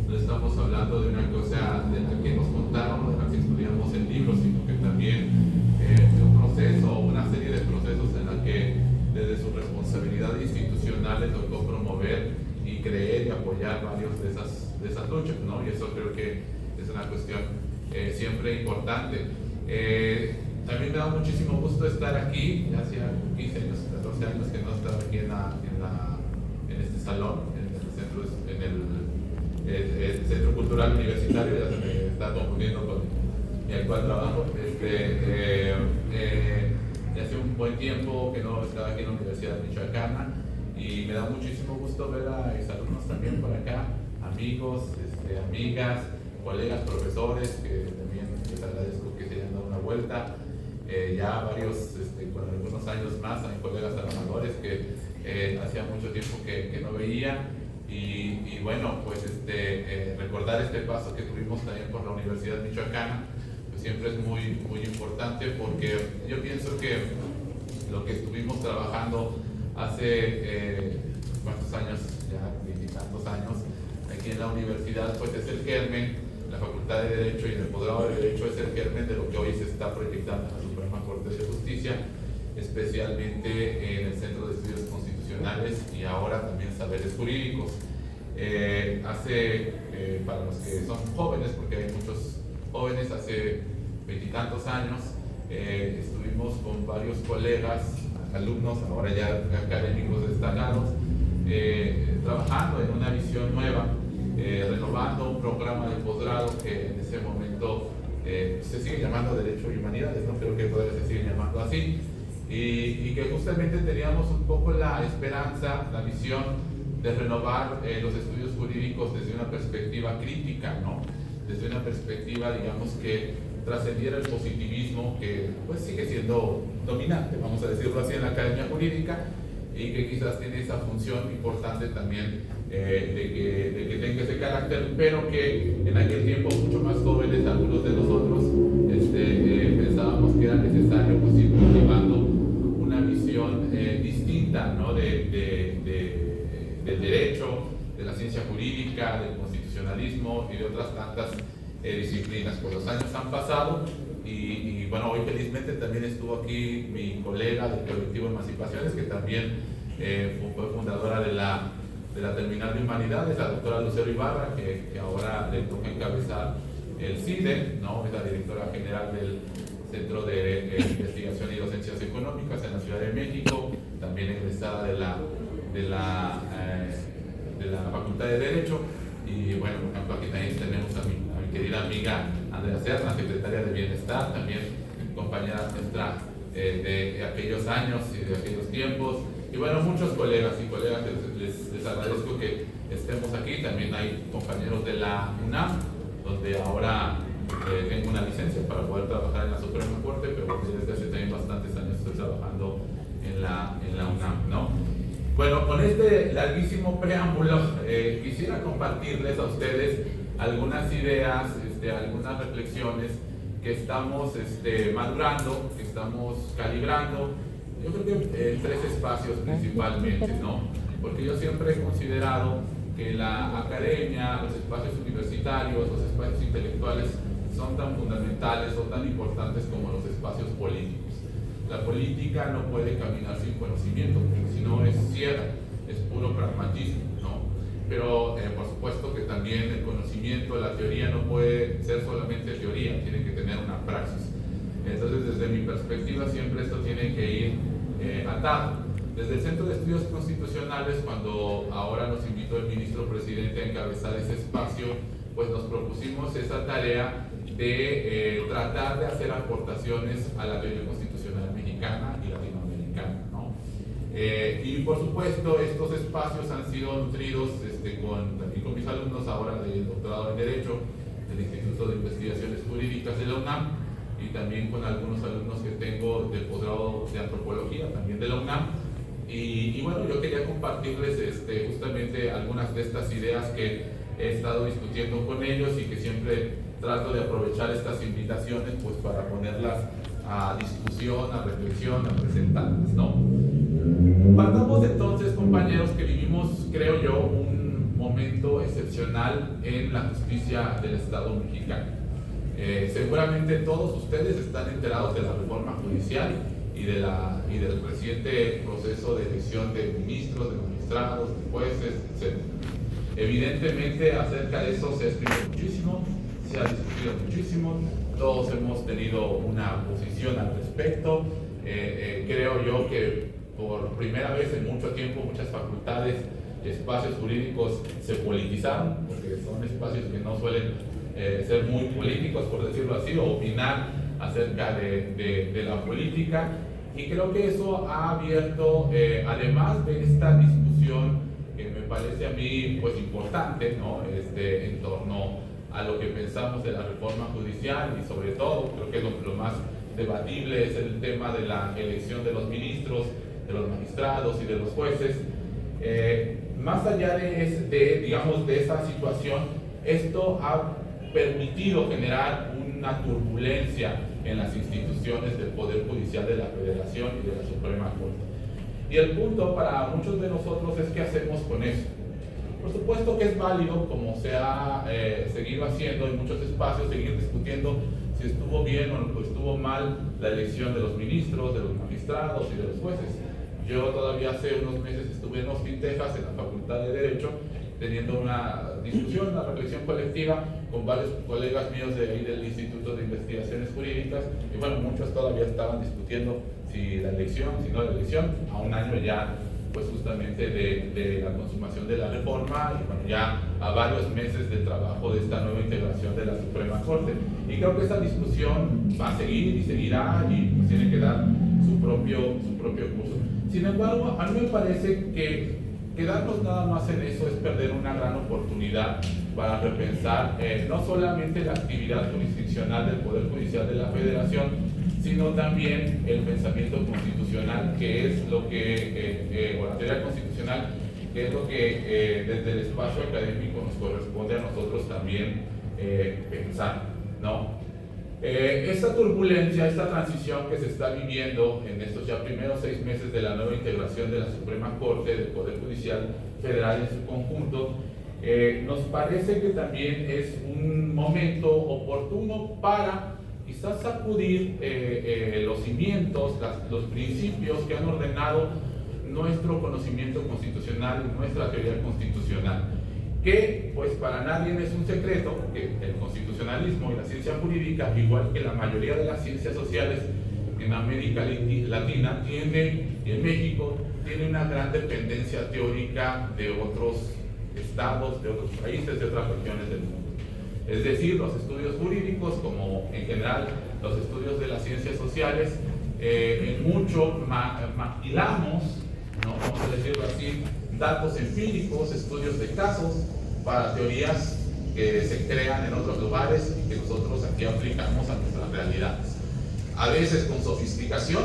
No estamos hablando de una cosa de la que nos contaron o de la que estudiamos en libros, sino que también de un proceso, una serie de procesos en la que desde su responsabilidad institucional le tocó promover y creer y apoyar varios de esas luchas, ¿no? Y eso creo que es una cuestión siempre importante. También me da muchísimo gusto estar aquí. Ya hacía 15 años, 14 años que no estaba aquí en este salón, el Centro Cultural Universitario. Ya se me está confundiendo con mi actual trabajo. Hace un buen tiempo que no estaba aquí en la Universidad Michoacana, y me da muchísimo gusto ver a exalumnos también por acá, amigos, amigas, colegas, profesores, que también les agradezco que se hayan dado una vuelta. Ya varios, con algunos años más, hay colegas trabajadores que hacía mucho tiempo que no veía. Y bueno, pues recordar este paso que tuvimos también por la Universidad Michoacana, pues siempre es muy, muy importante, porque yo pienso que lo que estuvimos trabajando hace ¿cuántos años? Ya 20 y tantos años aquí en la universidad, pues es el germen. La Facultad de Derecho y el Posgrado de Derecho es el germen de lo que hoy se está proyectando en la Suprema Corte de Justicia, especialmente en el Centro de Estudios Constitucionales y ahora también Saberes Jurídicos. Para los que son jóvenes, porque hay muchos jóvenes, hace 20 y tantos años estuvimos con varios colegas, alumnos, ahora ya académicos destacados, trabajando en una visión nueva, renovando un programa de posgrado que en ese momento se sigue llamando Derecho y Humanidades, ¿no? Creo que todavía se sigue llamando así, y que justamente teníamos un poco la esperanza, la visión de renovar los estudios jurídicos desde una perspectiva crítica, ¿no? Desde una perspectiva, digamos, que trascendiera el positivismo, que pues sigue siendo dominante, vamos a decirlo así, en la academia jurídica, y que quizás tiene esa función importante también de que tenga ese carácter, pero que en aquel tiempo mucho más jóvenes, algunos de nosotros, pensábamos que era necesario pues, ir cultivando una visión distinta, ¿no? Del derecho, de la ciencia jurídica, del constitucionalismo y de otras tantas disciplinas. Pues los años han pasado y bueno, hoy felizmente también estuvo aquí mi colega del colectivo Emancipaciones, que también fue fundadora de la Terminal de Humanidades, la doctora Lucero Ibarra, que ahora le toca encabezar el CIDE, ¿no? Es la directora general del Centro de Investigación y Docencias Económicas en la Ciudad de México, también egresada de la Facultad de Derecho. Y bueno, por ejemplo, aquí también tenemos a mi querida amiga Andrea Serna, secretaria de Bienestar, también compañera nuestra de aquellos años y de aquellos tiempos. Y bueno, muchos colegas y colegas, les agradezco que estemos aquí. También hay compañeros de la UNAM, donde ahora tengo una licencia para poder trabajar en la Suprema Corte, pero desde hace también bastantes años estoy trabajando en la UNAM, ¿no? Bueno, con este larguísimo preámbulo, quisiera compartirles a ustedes algunas ideas, algunas reflexiones que estamos madurando, que estamos calibrando. Yo creo que en tres espacios principalmente, ¿no? Porque yo siempre he considerado que la academia, los espacios universitarios, los espacios intelectuales son tan fundamentales o tan importantes como los espacios políticos. La política no puede caminar sin conocimiento, porque si no es ciega, es puro pragmatismo, ¿no? Pero por supuesto que también el conocimiento, la teoría no puede ser solamente teoría, tiene que tener una praxis. Entonces, desde mi perspectiva, siempre esto tiene que ir atado. Desde el Centro de Estudios Constitucionales, cuando ahora nos invitó el ministro presidente a encabezar ese espacio, pues nos propusimos esa tarea de tratar de hacer aportaciones a la teoría constitucional mexicana y latinoamericana, ¿no? Y por supuesto, estos espacios han sido nutridos también con mis alumnos ahora del doctorado en Derecho del Instituto de Investigaciones Jurídicas de la UNAM, y también con algunos alumnos que tengo del posgrado de Antropología, también de la UNAM. Y bueno, yo quería compartirles justamente algunas de estas ideas que he estado discutiendo con ellos y que siempre trato de aprovechar estas invitaciones pues para ponerlas a discusión, a reflexión, a presentarlas, ¿no? Partamos entonces, compañeros, que vivimos, creo yo, un momento excepcional en la justicia del Estado mexicano. Seguramente todos ustedes están enterados de la reforma judicial y del reciente proceso de elección de ministros, de magistrados, de jueces, etc. Evidentemente, acerca de eso se ha escrito muchísimo, se ha discutido muchísimo, todos hemos tenido una posición al respecto. Creo yo que por primera vez en mucho tiempo muchas facultades y espacios jurídicos se politizaron, porque son espacios que no suelen ser muy políticos, por decirlo así, o opinar acerca de la política, y creo que eso ha abierto, además de esta discusión que me parece a mí pues importante, ¿no? En torno a lo que pensamos de la reforma judicial, y sobre todo creo que lo más debatible es el tema de la elección de los ministros, de los magistrados y de los jueces. Más allá digamos, de esa situación, esto ha permitido generar una turbulencia en las instituciones del Poder Judicial de la Federación y de la Suprema Corte. Y el punto para muchos de nosotros es qué hacemos con eso. Por supuesto que es válido, como se ha seguido haciendo en muchos espacios, seguir discutiendo si estuvo bien o estuvo mal la elección de los ministros, de los magistrados y de los jueces. Yo todavía hace unos meses estuve en Austin, Texas, en la Facultad de Derecho, teniendo una discusión, una reflexión colectiva con varios colegas míos de ahí del Instituto de Investigaciones Jurídicas, y bueno, muchos todavía estaban discutiendo si la elección, si no la elección, a un año ya pues justamente de la consumación de la reforma, y bueno, ya a varios meses del trabajo de esta nueva integración de la Suprema Corte. Y creo que esta discusión va a seguir y seguirá, y pues tiene que dar su propio curso. Sin embargo, a mí me parece que quedarnos nada más en eso es perder una gran oportunidad para repensar no solamente la actividad jurisdiccional del Poder Judicial de la Federación, sino también el pensamiento constitucional, que es lo que, o la teoría constitucional, que es lo que desde el espacio académico nos corresponde a nosotros también pensar, ¿no? Esta turbulencia, esta transición que se está viviendo en estos ya primeros 6 meses de la nueva integración de la Suprema Corte, del Poder Judicial Federal en su conjunto, nos parece que también es un momento oportuno para quizás sacudir los cimientos, los principios que han ordenado nuestro conocimiento constitucional y nuestra teoría constitucional, que pues para nadie es un secreto que el constitucionalismo y la ciencia jurídica, igual que la mayoría de las ciencias sociales en América Latina y en México, tiene una gran dependencia teórica de otros estados, de otros países, de otras regiones del mundo. Es decir, los estudios jurídicos, como en general los estudios de las ciencias sociales, en mucho maquilamos, ¿no? Vamos a decirlo así, datos empíricos, estudios de casos, para teorías que se crean en otros lugares y que nosotros aquí aplicamos a nuestras realidades. A veces con sofisticación,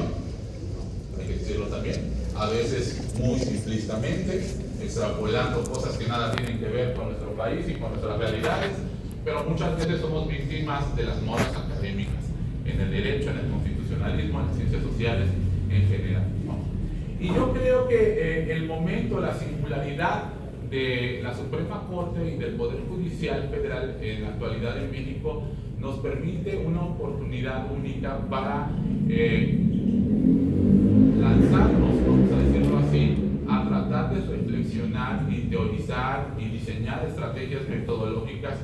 hay que decirlo también, a veces muy simplistamente, extrapolando cosas que nada tienen que ver con nuestro país y con nuestras realidades, pero muchas veces somos víctimas de las modas académicas, en el derecho, en el constitucionalismo, en las ciencias sociales en general, ¿no? Y yo creo que el momento, la singularidad de la Suprema Corte y del Poder Judicial Federal en la actualidad en México nos permite una oportunidad única para lanzarnos, vamos a decirlo así, a tratar de reflexionar y teorizar y diseñar estrategias metodológicas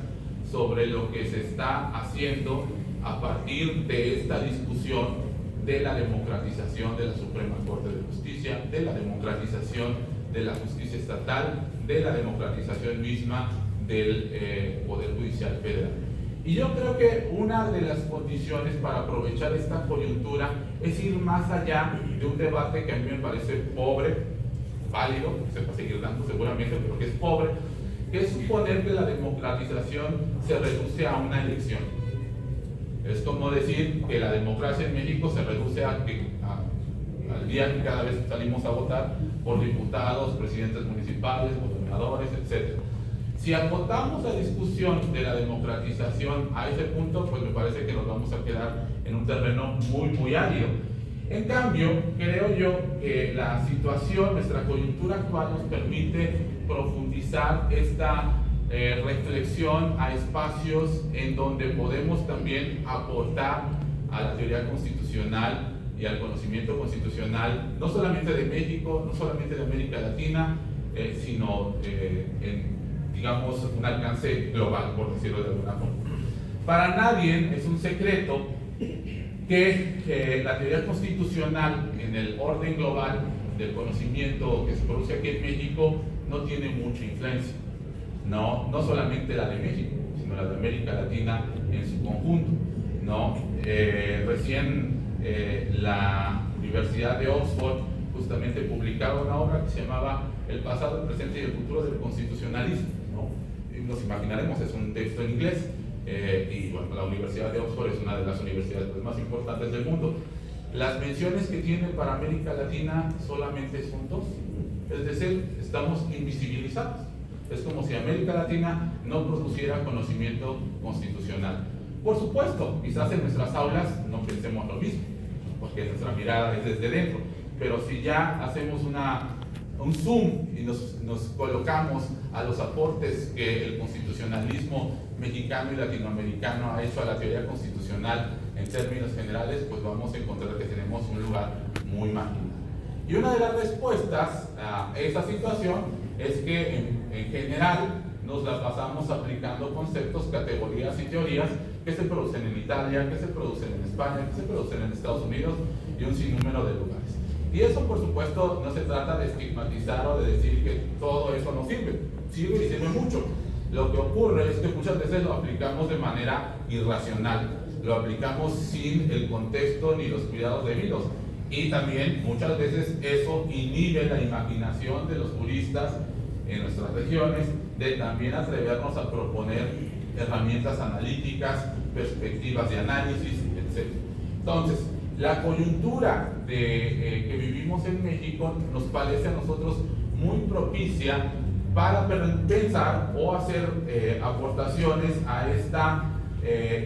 sobre lo que se está haciendo a partir de esta discusión de la democratización de la Suprema Corte de Justicia, de la democratización de la justicia estatal, de la democratización misma del Poder Judicial Federal. Y yo creo que una de las condiciones para aprovechar esta coyuntura es ir más allá de un debate que a mí me parece pobre, válido, se va a seguir dando seguramente, pero que es pobre, que es suponer que la democratización se reduce a una elección. Es como decir que la democracia en México se reduce al día que cada vez salimos a votar por diputados, presidentes municipales, gobernadores, etc. Si acotamos la discusión de la democratización a ese punto, pues me parece que nos vamos a quedar en un terreno muy árido. En cambio, creo yo que la situación, nuestra coyuntura actual nos permite profundizar esta reflexión a espacios en donde podemos también aportar a la teoría constitucional y al conocimiento constitucional, no solamente de México, no solamente de América Latina, sino en, digamos, un alcance global, por decirlo de alguna forma. Para nadie es un secreto que la teoría constitucional en el orden global del conocimiento que se produce aquí en México no tiene mucha influencia. No solamente la de México, sino la de América Latina en su conjunto, ¿no? Recién la Universidad de Oxford justamente publicaba una obra que se llamaba El pasado, el presente y el futuro del constitucionalismo, ¿no? Y nos imaginaremos, es un texto en inglés, y bueno, la Universidad de Oxford es una de las universidades más importantes del mundo. Las menciones que tiene para América Latina solamente son dos, es decir, estamos invisibilizados. Es como si América Latina no produciera conocimiento constitucional. Por supuesto, quizás en nuestras aulas no pensemos lo mismo, porque nuestra mirada es desde dentro, pero si ya hacemos un zoom y nos colocamos a los aportes que el constitucionalismo mexicano y latinoamericano ha hecho a la teoría constitucional en términos generales, pues vamos a encontrar que tenemos un lugar muy marginal. Y una de las respuestas a esa situación es que en general nos la pasamos aplicando conceptos, categorías y teorías que se producen en Italia, que se producen en España, que se producen en Estados Unidos y un sinnúmero de lugares. Y eso, por supuesto, no se trata de estigmatizar o de decir que todo eso no sirve. Sirve y sirve mucho. Lo que ocurre es que muchas veces lo aplicamos de manera irracional, lo aplicamos sin el contexto ni los cuidados debidos. Y también muchas veces eso inhibe la imaginación de los juristas en nuestras regiones de también atrevernos a proponer herramientas analíticas, perspectivas de análisis, etc. Entonces, la coyuntura que vivimos en México nos parece a nosotros muy propicia para pensar o hacer aportaciones a esta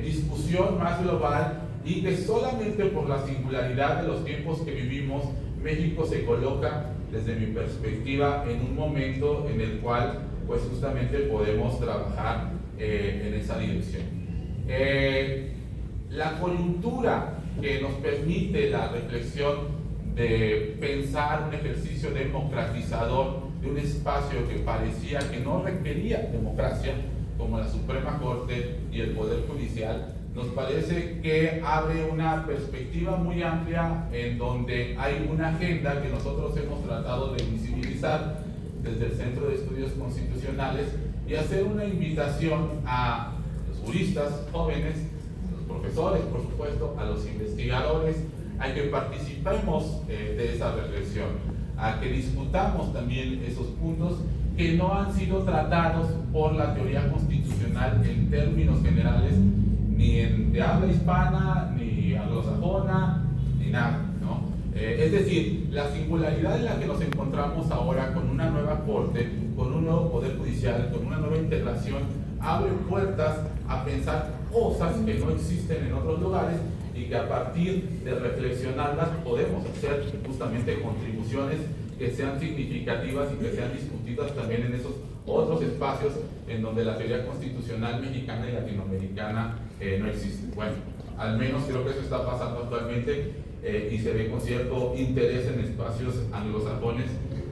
discusión más global, y que solamente por la singularidad de los tiempos que vivimos, México se coloca, desde mi perspectiva, en un momento en el cual pues justamente podemos trabajar en esa dirección. La coyuntura que nos permite la reflexión de pensar un ejercicio democratizador de un espacio que parecía que no requería democracia, como la Suprema Corte y el Poder Judicial, nos parece que abre una perspectiva muy amplia en donde hay una agenda que nosotros hemos tratado de visibilizar desde el Centro de Estudios Constitucionales y hacer una invitación a los juristas jóvenes, a los profesores, por supuesto, a los investigadores, a que participemos de esa reflexión, a que discutamos también esos puntos que no han sido tratados por la teoría constitucional en términos generales, ni de habla hispana, ni anglosajona, ni nada, ¿no? Es decir, la singularidad en la que nos encontramos ahora con una nueva corte, con un nuevo poder judicial, con una nueva integración, abre puertas a pensar cosas que no existen en otros lugares y que a partir de reflexionarlas podemos hacer justamente contribuciones que sean significativas y que sean discutidas también en esos otros espacios en donde la teoría constitucional mexicana y latinoamericana no existe. Bueno, al menos creo que eso está pasando actualmente y se ve con cierto interés en espacios anglosajones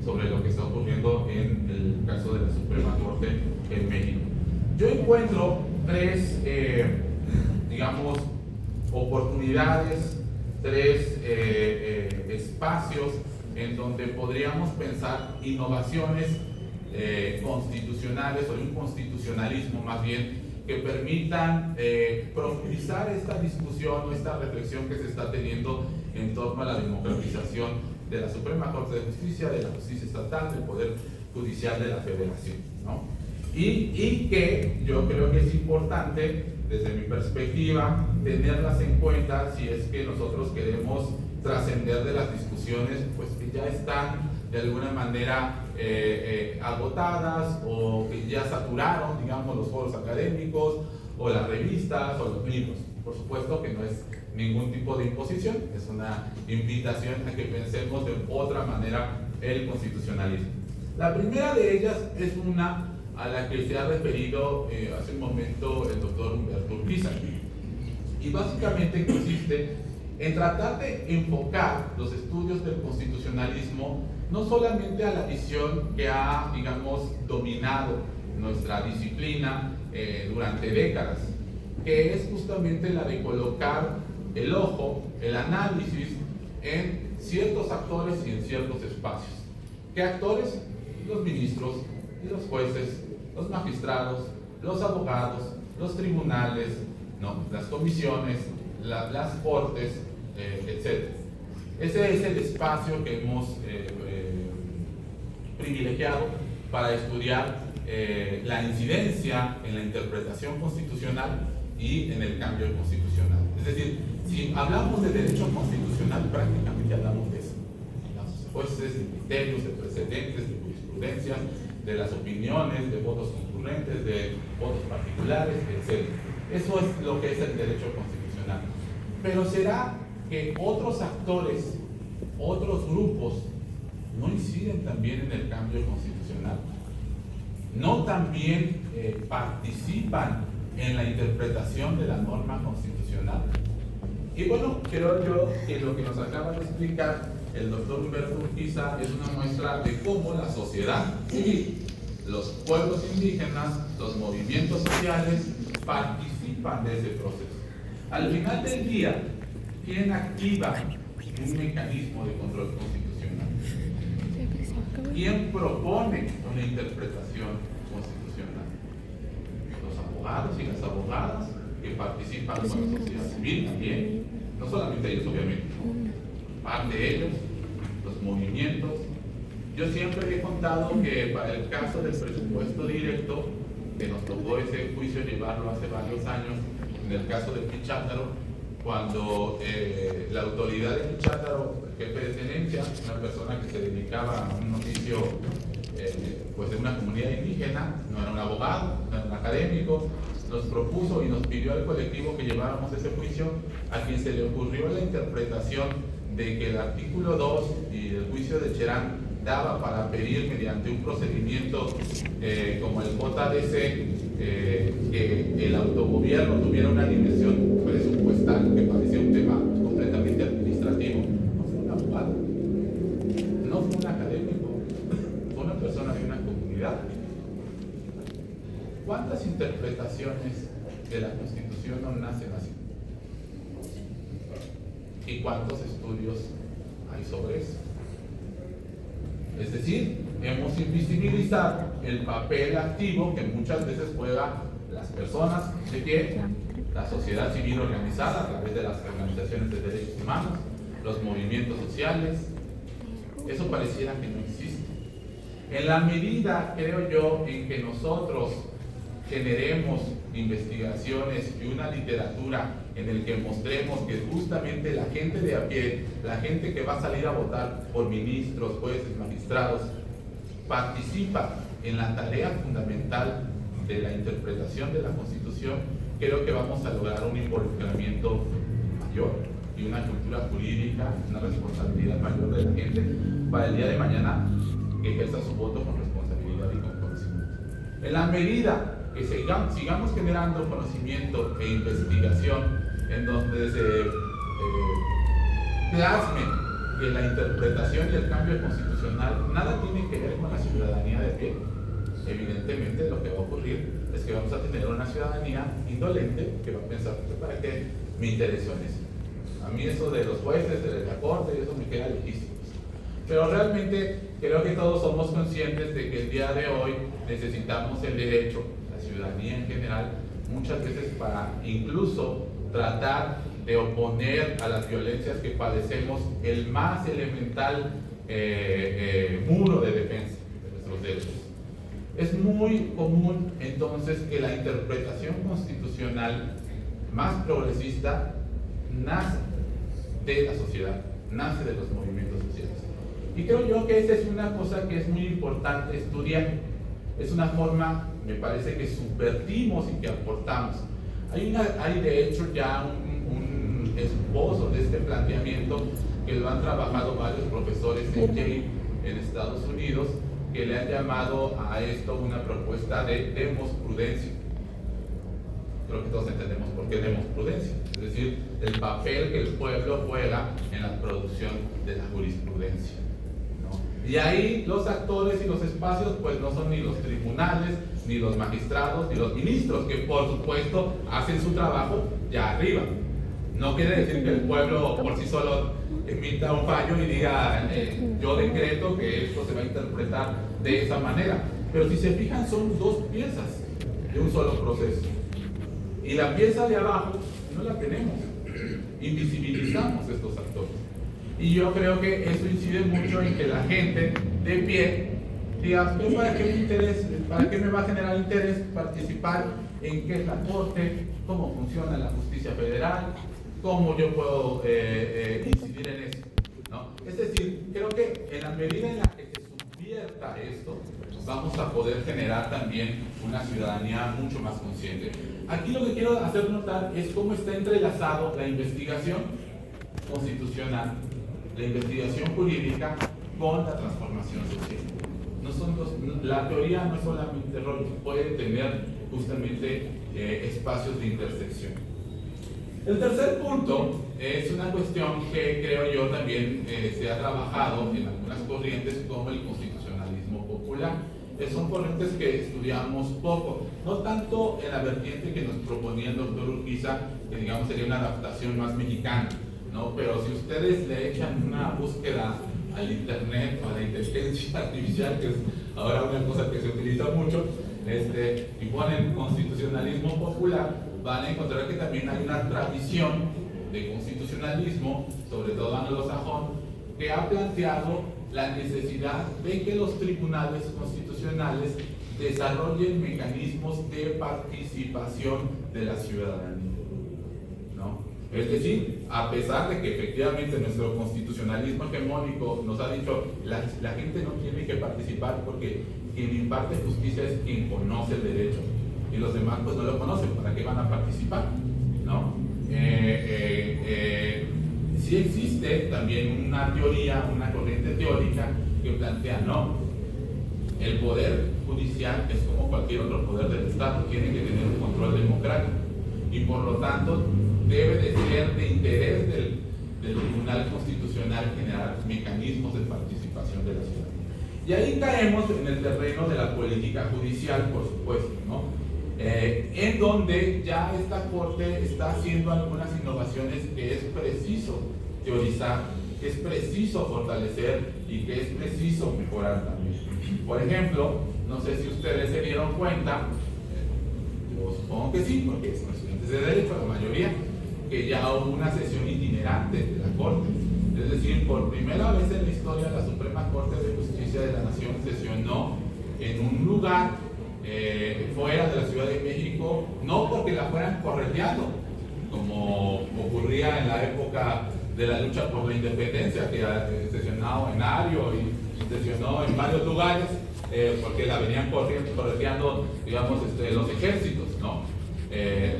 sobre lo que está ocurriendo en el caso de la Suprema Corte en México. Yo encuentro tres, digamos, oportunidades, tres espacios en donde podríamos pensar innovaciones constitucionales o un constitucionalismo más bien que permitan profundizar esta discusión o esta reflexión que se está teniendo en torno a la democratización de la Suprema Corte de Justicia, de la justicia estatal, del Poder Judicial de la Federación, ¿no? Y que yo creo que es importante, desde mi perspectiva, tenerlas en cuenta si es que nosotros queremos trascender de las discusiones pues, que ya están de alguna manera agotadas o que ya saturaron, digamos, los foros académicos o las revistas o los libros. Por supuesto que no es ningún tipo de imposición, es una invitación a que pensemos de otra manera el constitucionalismo. La primera de ellas es una a la que se ha referido hace un momento el doctor Humberto Urquiza, y básicamente consiste en tratar de enfocar los estudios del constitucionalismo no solamente a la visión que ha, digamos, dominado nuestra disciplina durante décadas, que es justamente la de colocar el ojo, el análisis en ciertos actores y en ciertos espacios. ¿Qué actores? Los ministros y los jueces, los magistrados, los abogados, los tribunales, ¿no? Las comisiones, las cortes, etc. Ese es el espacio que hemos privilegiado para estudiar la incidencia en la interpretación constitucional y en el cambio constitucional. Es decir, si hablamos de derecho constitucional, prácticamente hablamos de eso. Los jueces, de criterios, de precedentes, de jurisprudencia, de las opiniones, de votos concurrentes, de votos particulares, etc. Eso es lo que es el derecho constitucional. Pero ¿será que otros actores, otros grupos, no inciden también en el cambio constitucional? ¿No también participan en la interpretación de la norma constitucional? Y bueno, creo yo que lo que nos acaba de explicar el doctor Humberto Urquiza es una muestra de cómo la sociedad civil, los pueblos indígenas, los movimientos sociales participan de ese proceso. Al final del día, ¿quién activa un mecanismo de control constitucional? ¿Quién propone una interpretación constitucional? Los abogados y las abogadas que participan con la sociedad civil también, no solamente ellos obviamente, parte de ellos, los movimientos. Yo siempre he contado que para el caso del presupuesto directo, que nos tocó ese juicio llevarlo hace varios años, en el caso de Pichátaro, cuando la autoridad de Pichátaro, el jefe de tenencia, una persona que se dedicaba a un oficio pues de una comunidad indígena, no era un abogado, no era un académico, nos propuso y nos pidió al colectivo que lleváramos ese juicio, a quien se le ocurrió la interpretación de que el artículo 2 y el juicio de Cherán daba para pedir mediante un procedimiento como el JDC que el autogobierno tuviera una dimensión presupuestal, que parecía un tema completamente administrativo. No fue un abogado, no fue un académico, fue una persona de una comunidad. ¿Cuántas interpretaciones de la Constitución no nacen así? ¿Y cuántos estudios hay sobre eso? Es decir, hemos invisibilizado el papel activo que muchas veces juegan las personas de pie, la sociedad civil organizada a través de las organizaciones de derechos humanos, los movimientos sociales. Eso pareciera que no existe. En la medida, creo yo, en que nosotros generemos investigaciones y una literatura en el que mostremos que justamente la gente de a pie, la gente que va a salir a votar por ministros, jueces, magistrados, participa en la tarea fundamental de la interpretación de la Constitución, creo que vamos a lograr un involucramiento mayor y una cultura jurídica, una responsabilidad mayor de la gente para el día de mañana que ejerza su voto con responsabilidad y con conocimiento. En la medida que sigamos generando conocimiento e investigación en donde se plasme que la interpretación y el cambio constitucional nada tiene que ver con la ciudadanía de pie, evidentemente lo que va a ocurrir es que vamos a tener una ciudadanía indolente que va a pensar, ¿para qué me interesó en eso? A mí eso de los jueces, de la corte, eso me queda lejísimo. Pero realmente creo que todos somos conscientes de que el día de hoy necesitamos el derecho, la ciudadanía en general, muchas veces para incluso tratar de oponer a las violencias que padecemos el más elemental muro de defensa de nuestros derechos. Es muy común entonces que la interpretación constitucional más progresista nace de la sociedad, nace de los movimientos sociales. Y creo yo que esa es una cosa que es muy importante estudiar. Es una forma, me parece, que subvertimos y que aportamos. Hay de hecho ya un esbozo de este planteamiento que lo han trabajado varios profesores en Yale, en Estados Unidos, que le han llamado a esto una propuesta de demos-prudencia. Creo que todos entendemos por qué demos-prudencia, es decir, el papel que el pueblo juega en la producción de la jurisprudencia, ¿no? Y ahí los actores y los espacios pues no son ni los tribunales, ni los magistrados, ni los ministros, que por supuesto hacen su trabajo ya arriba. No quiere decir que el pueblo por sí solo emita un fallo y diga yo decreto que esto se va a interpretar de esa manera. Pero si se fijan, son dos piezas de un solo proceso. Y la pieza de abajo no la tenemos. Invisibilizamos estos actores. Y yo creo que eso incide mucho en que la gente de pie diga, ¿pero para qué me interesa? ¿Para qué me va a generar interés participar en qué es la Corte? ¿Cómo funciona la justicia federal? ¿Cómo yo puedo incidir en eso? ¿No? Es decir, creo que en la medida en la que se subvierta esto, vamos a poder generar también una ciudadanía mucho más consciente. Aquí lo que quiero hacer notar es cómo está entrelazado la investigación constitucional, la investigación jurídica con la transformación social. No son la teoría no es solamente rol, puede tener justamente espacios de intersección. El tercer punto es una cuestión que creo yo también se ha trabajado en algunas corrientes como el constitucionalismo popular. Son corrientes que estudiamos poco, no tanto en la vertiente que nos proponía el doctor Urquiza, que digamos sería una adaptación más mexicana, ¿no? Pero si ustedes le echan una búsqueda al internet o a la inteligencia artificial, que es ahora una cosa que se utiliza mucho, y ponen constitucionalismo popular, van a encontrar que también hay una tradición de constitucionalismo, sobre todo anglosajón, que ha planteado la necesidad de que los tribunales constitucionales desarrollen mecanismos de participación de la ciudadanía, ¿no? Es decir, a pesar de que efectivamente nuestro constitucionalismo hegemónico nos ha dicho la gente no tiene que participar porque quien imparte justicia es quien conoce el derecho y los demás pues no lo conocen, ¿para qué van a participar? ¿No? Sí existe también una teoría, una corriente teórica que plantea, no, el poder judicial es como cualquier otro poder del Estado, tiene que tener un control democrático y por lo tanto debe de ser de interés del Tribunal Constitucional generar mecanismos de participación de la ciudadanía. Y ahí caemos en el terreno de la política judicial, por supuesto, ¿no? En donde ya esta Corte está haciendo algunas innovaciones que es preciso teorizar, que es preciso fortalecer y que es preciso mejorar también. Por ejemplo, no sé si ustedes se dieron cuenta, yo supongo que sí, porque son estudiantes de Derecho, la mayoría, que ya hubo una sesión itinerante de la Corte. Es decir, por primera vez en la historia la Suprema Corte de Justicia de la Nación sesionó en un lugar fuera de la Ciudad de México, no porque la fueran correteando, como ocurría en la época de la lucha por la independencia, que sesionó en Ario y sesionó en varios lugares, porque la venían correteando, digamos, los ejércitos, ¿no?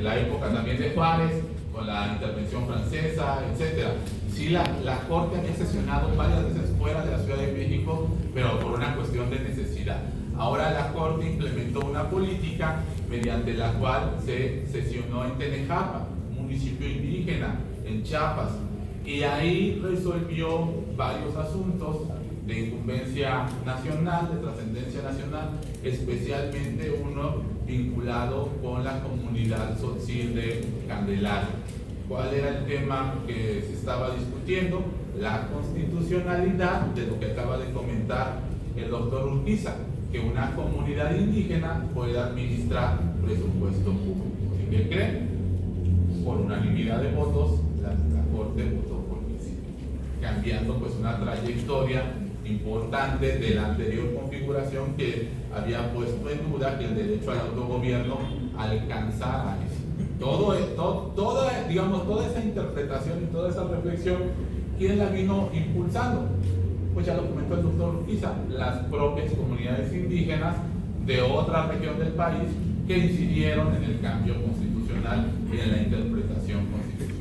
La época también de Juárez, con la intervención francesa, etc. Sí, la Corte había sesionado varias veces fuera de la Ciudad de México, pero por una cuestión de necesidad. Ahora la Corte implementó una política mediante la cual se sesionó en Tenejapa, un municipio indígena, en Chiapas, y ahí resolvió varios asuntos de incumbencia nacional, de trascendencia nacional, especialmente uno vinculado con la comunidad tzotzil de Candelaria. ¿Cuál era el tema que se estaba discutiendo? La constitucionalidad de lo que acaba de comentar el doctor Urquiza, que una comunidad indígena pueda administrar presupuesto público. ¿Y qué creen? Por unanimidad de votos, la Corte votó por que sí, cambiando pues una trayectoria importante de la anterior configuración que había puesto en duda que el derecho al autogobierno alcanzara eso. Toda esa interpretación y toda esa reflexión, ¿quién la vino impulsando? Pues ya lo comentó el doctor Urquiza, las propias comunidades indígenas de otra región del país que incidieron en el cambio constitucional y en la interpretación constitucional.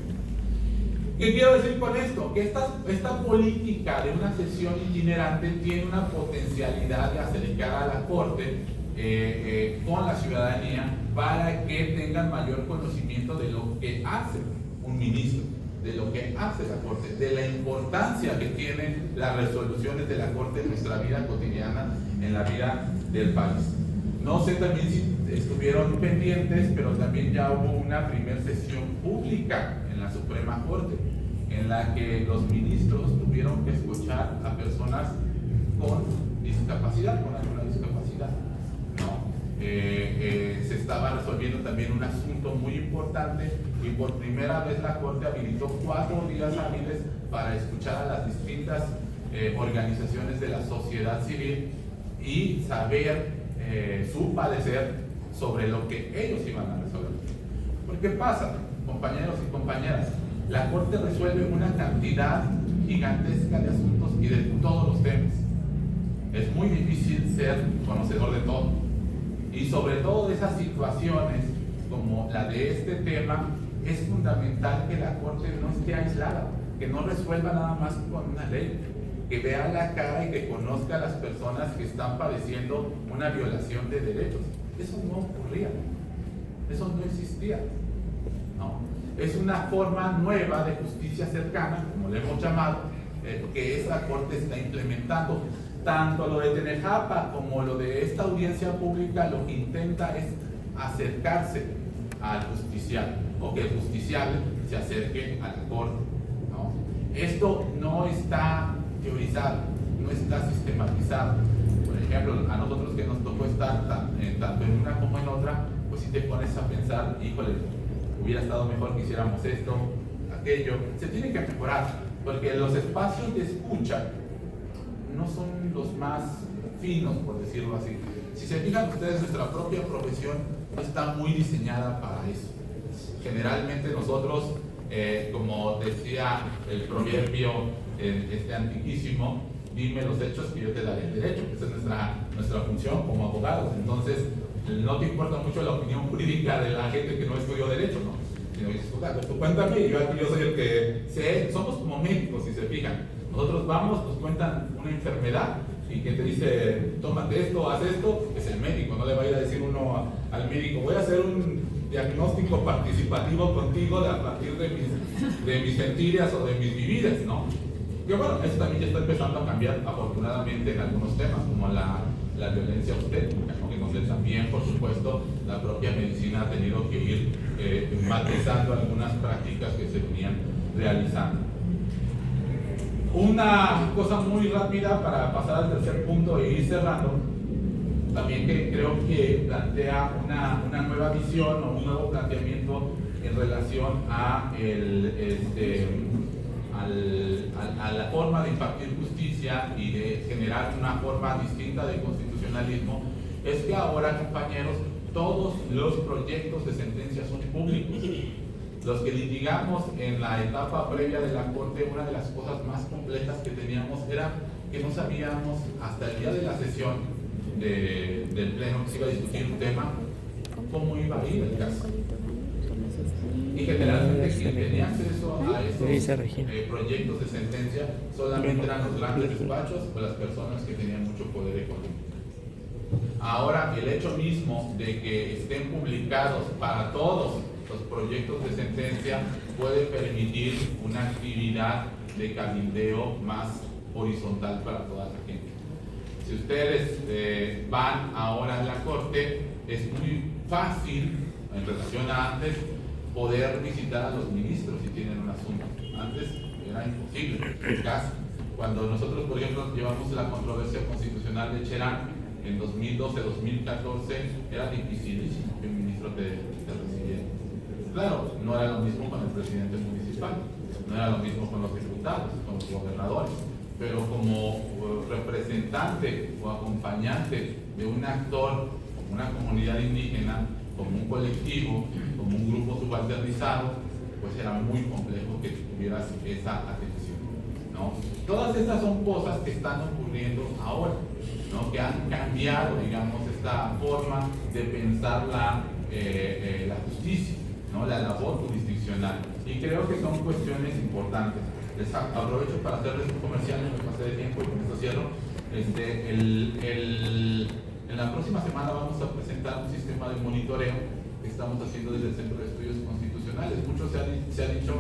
¿Qué quiero decir con esto? Que esta política de una sesión itinerante tiene una potencialidad de acercar a la Corte con la ciudadanía para que tengan mayor conocimiento de lo que hace un ministro, de lo que hace la Corte, de la importancia que tienen las resoluciones de la Corte en nuestra vida cotidiana, en la vida del país. No sé también si estuvieron pendientes, pero también ya hubo una primera sesión pública en la Suprema Corte, en la que los ministros tuvieron que escuchar a personas con discapacidad, con alguna discapacidad, ¿no? Se estaba resolviendo también un asunto muy importante y por primera vez la Corte habilitó 4 días hábiles para escuchar a las distintas organizaciones de la sociedad civil y saber su parecer sobre lo que ellos iban a resolver. ¿Por qué pasa, compañeros y compañeras? La Corte resuelve una cantidad gigantesca de asuntos y de todos los temas. Es muy difícil ser conocedor de todo. Y sobre todo de esas situaciones como la de este tema, es fundamental que la Corte no esté aislada, que no resuelva nada más con una ley, que vea la cara y que conozca a las personas que están padeciendo una violación de derechos. Eso no ocurría, eso no existía, ¿no? Es una forma nueva de justicia cercana, como le hemos llamado, que esa Corte está implementando. Tanto lo de Tenejapa como lo de esta audiencia pública lo que intenta es acercarse al justiciable, o que el justiciable se acerque a la Corte, ¿no? Esto no está teorizado, no está sistematizado. Por ejemplo, a nosotros que nos tocó estar tanto en una como en otra, pues si te pones a pensar, híjole, hubiera estado mejor que hiciéramos esto, aquello. Se tiene que mejorar, porque los espacios de escucha no son los más finos, por decirlo así. Si se fijan ustedes, nuestra propia profesión no está muy diseñada para eso. Generalmente nosotros, como decía el proverbio antiquísimo, dime los hechos que yo te daré el derecho. Esa es nuestra función como abogados. Entonces, no te importa mucho la opinión jurídica de la gente que no estudió derecho, ¿no? Sino dices, tú cuéntame, yo soy el que sé. Somos como médicos, si se fijan. Nosotros vamos, nos cuentan una enfermedad y que te dice, tómate esto, haz esto, es el médico. No le va a ir a decir uno al médico, voy a hacer un diagnóstico participativo contigo a partir de mis sentires o de mis vividas, ¿no? Que bueno, eso también ya está empezando a cambiar, afortunadamente, en algunos temas, como la violencia obstétrica, ¿no? En donde también, por supuesto, la propia medicina ha tenido que ir matizando algunas prácticas que se venían realizando. Una cosa muy rápida para pasar al tercer punto e ir cerrando, también que creo que plantea una nueva visión o un nuevo planteamiento en relación a la forma de impartir justicia y de generar una forma distinta de constitucionalismo, es que ahora, compañeros, todos los proyectos de sentencia son públicos. Los que litigamos en la etapa previa de la Corte, una de las cosas más complejas que teníamos era que no sabíamos hasta el día de la sesión del Pleno que se iba a discutir un tema, cómo iba a ir el caso. Y generalmente quien tenía acceso a esos proyectos de sentencia solamente eran los grandes despachos o las personas que tenían mucho poder económico. Ahora, el hecho mismo de que estén publicados para todos los proyectos de sentencia puede permitir una actividad de cabildeo más horizontal para toda la gente. Si ustedes van ahora a la corte, es muy fácil, en relación a antes, poder visitar a los ministros si tienen un asunto. Antes era imposible, casi. Cuando nosotros, por ejemplo, llevamos la controversia constitucional de Cherán, en 2012-2014, era dificilísimo que un ministro te recibiera. Claro, no era lo mismo con el presidente municipal, no era lo mismo con los diputados, con los gobernadores, pero como representante o acompañante de un actor, como una comunidad indígena, como un colectivo, como un grupo subalternizado, pues era muy complejo que tuvieras esa atención, ¿no? Todas estas son cosas que están ocurriendo ahora, ¿no? Que han cambiado, digamos, esta forma de pensar la justicia, ¿no? La labor jurisdiccional. Y creo que son cuestiones importantes. Les aprovecho para hacerles un comercial, me pasé de tiempo y con esto cierro. En la próxima semana vamos a presentar un sistema de monitoreo que estamos haciendo desde el Centro de Estudios Constitucionales. Mucho se ha dicho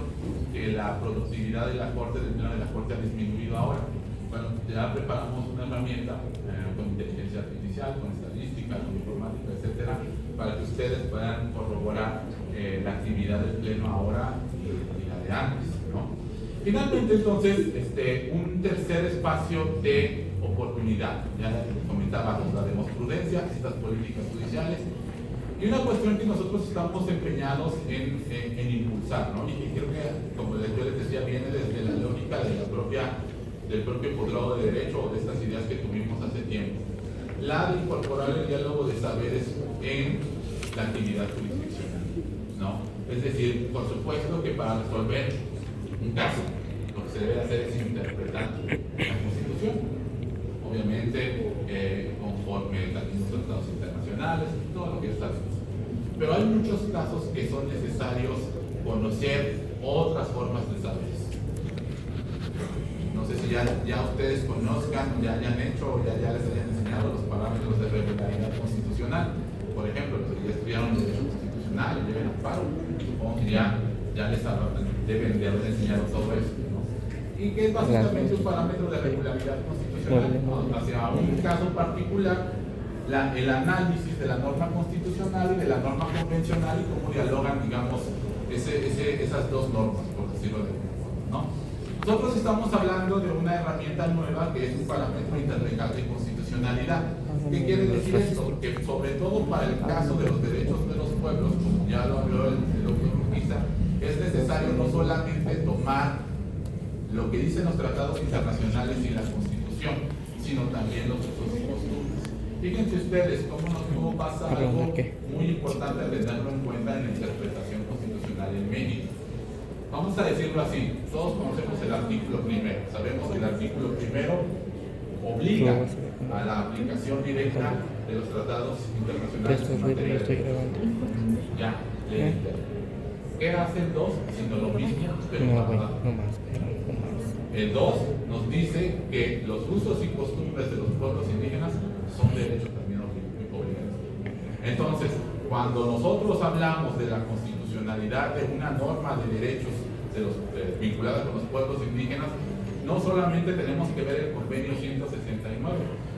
que la productividad de la Corte, del Pleno de la Corte, ha disminuido ahora. Bueno, ya preparamos una herramienta con inteligencia artificial, con estadística, con informática, etcétera, para que ustedes puedan corroborar la actividad del Pleno ahora y la de antes, ¿no? Finalmente, entonces, un tercer espacio de oportunidad. Ya comentaba la de prudencia, estas políticas judiciales, y una cuestión que nosotros estamos empeñados en impulsar, ¿no? Y creo que, como yo les decía, viene desde la lógica de del propio posgrado de Derecho o de estas ideas que tuvimos hace tiempo. La de incorporar el diálogo de saberes en la actividad jurisdiccional, ¿no? Es decir, por supuesto que para resolver un caso, lo que se debe hacer es interpretar la Constitución, obviamente conforme a los tratados internacionales, todo lo que está bien. Pero hay muchos casos que son necesarios conocer otras formas de saberes. No sé si ya ustedes conozcan, ya hayan hecho o ya les hayan enseñado los parámetros de regularidad constitucional. Por ejemplo, los que ya estudiaron Derecho Constitucional y lleven amparo, supongo que ya les deben de haber enseñado todo eso, ¿no? Y que es básicamente un parámetro de regularidad constitucional, ¿no? Hacia un caso particular, el análisis de la norma constitucional y de la norma convencional y cómo dialogan, digamos, esas dos normas, por decirlo de alguna forma, ¿no? Nosotros estamos hablando de una herramienta nueva que es un parámetro interlegal de constitucionalidad. ¿Qué quiere decir esto? Que sobre todo para el caso de los derechos de los pueblos, como ya lo habló el doctor Urquiza, es necesario no solamente tomar lo que dicen los tratados internacionales y la Constitución, sino también los usos y costumbres. Fíjense ustedes cómo pasa algo muy importante de tenerlo en cuenta en la interpretación constitucional en México. Vamos a decirlo así, todos conocemos el artículo primero, sabemos que el artículo primero obliga a la aplicación directa de los tratados internacionales en materia de derechos. Ya, ¿qué hace el 2? Sino lo mismo, pero el 2 nos dice que los usos y costumbres de los pueblos indígenas son derechos también obligados. Entonces, cuando nosotros hablamos de la constitucionalidad de una norma de derechos vinculada con los pueblos indígenas, no solamente tenemos que ver el convenio 169,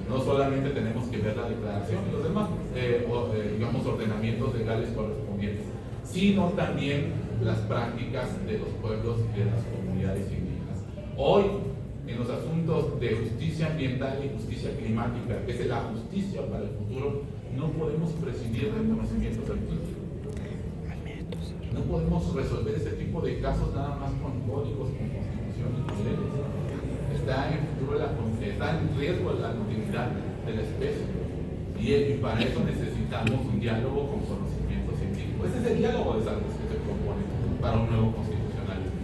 no solamente tenemos que ver la declaración y los demás, digamos, ordenamientos legales correspondientes, sino también las prácticas de los pueblos y de las comunidades indígenas. Hoy, en los asuntos de justicia ambiental y justicia climática, que es la justicia para el futuro, no podemos prescindir del conocimiento científico. No podemos resolver ese tipo de casos nada más con códigos, con constituciones, con leyes. Está en riesgo la continuidad de la especie. Y para eso necesitamos un diálogo con conocimiento científico. Ese es el diálogo de saberes que se propone para un nuevo constitucionalismo.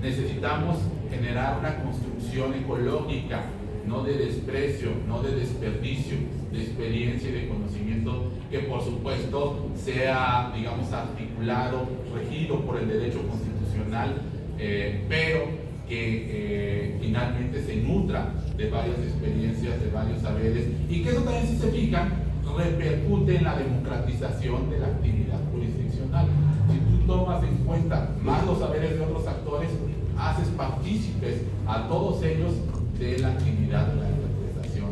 Necesitamos generar una construcción ecológica no de desprecio, no de desperdicio de experiencia y de conocimiento, que por supuesto sea, digamos, articulado, regido por el derecho constitucional, pero que finalmente se nutra de varias experiencias, de varios saberes, y que eso también, si se fijan, repercute en la democratización de la actividad jurisdiccional. Si tú tomas en cuenta más los saberes de otros actores, haces partícipes a todos ellos de la actividad de la interpretación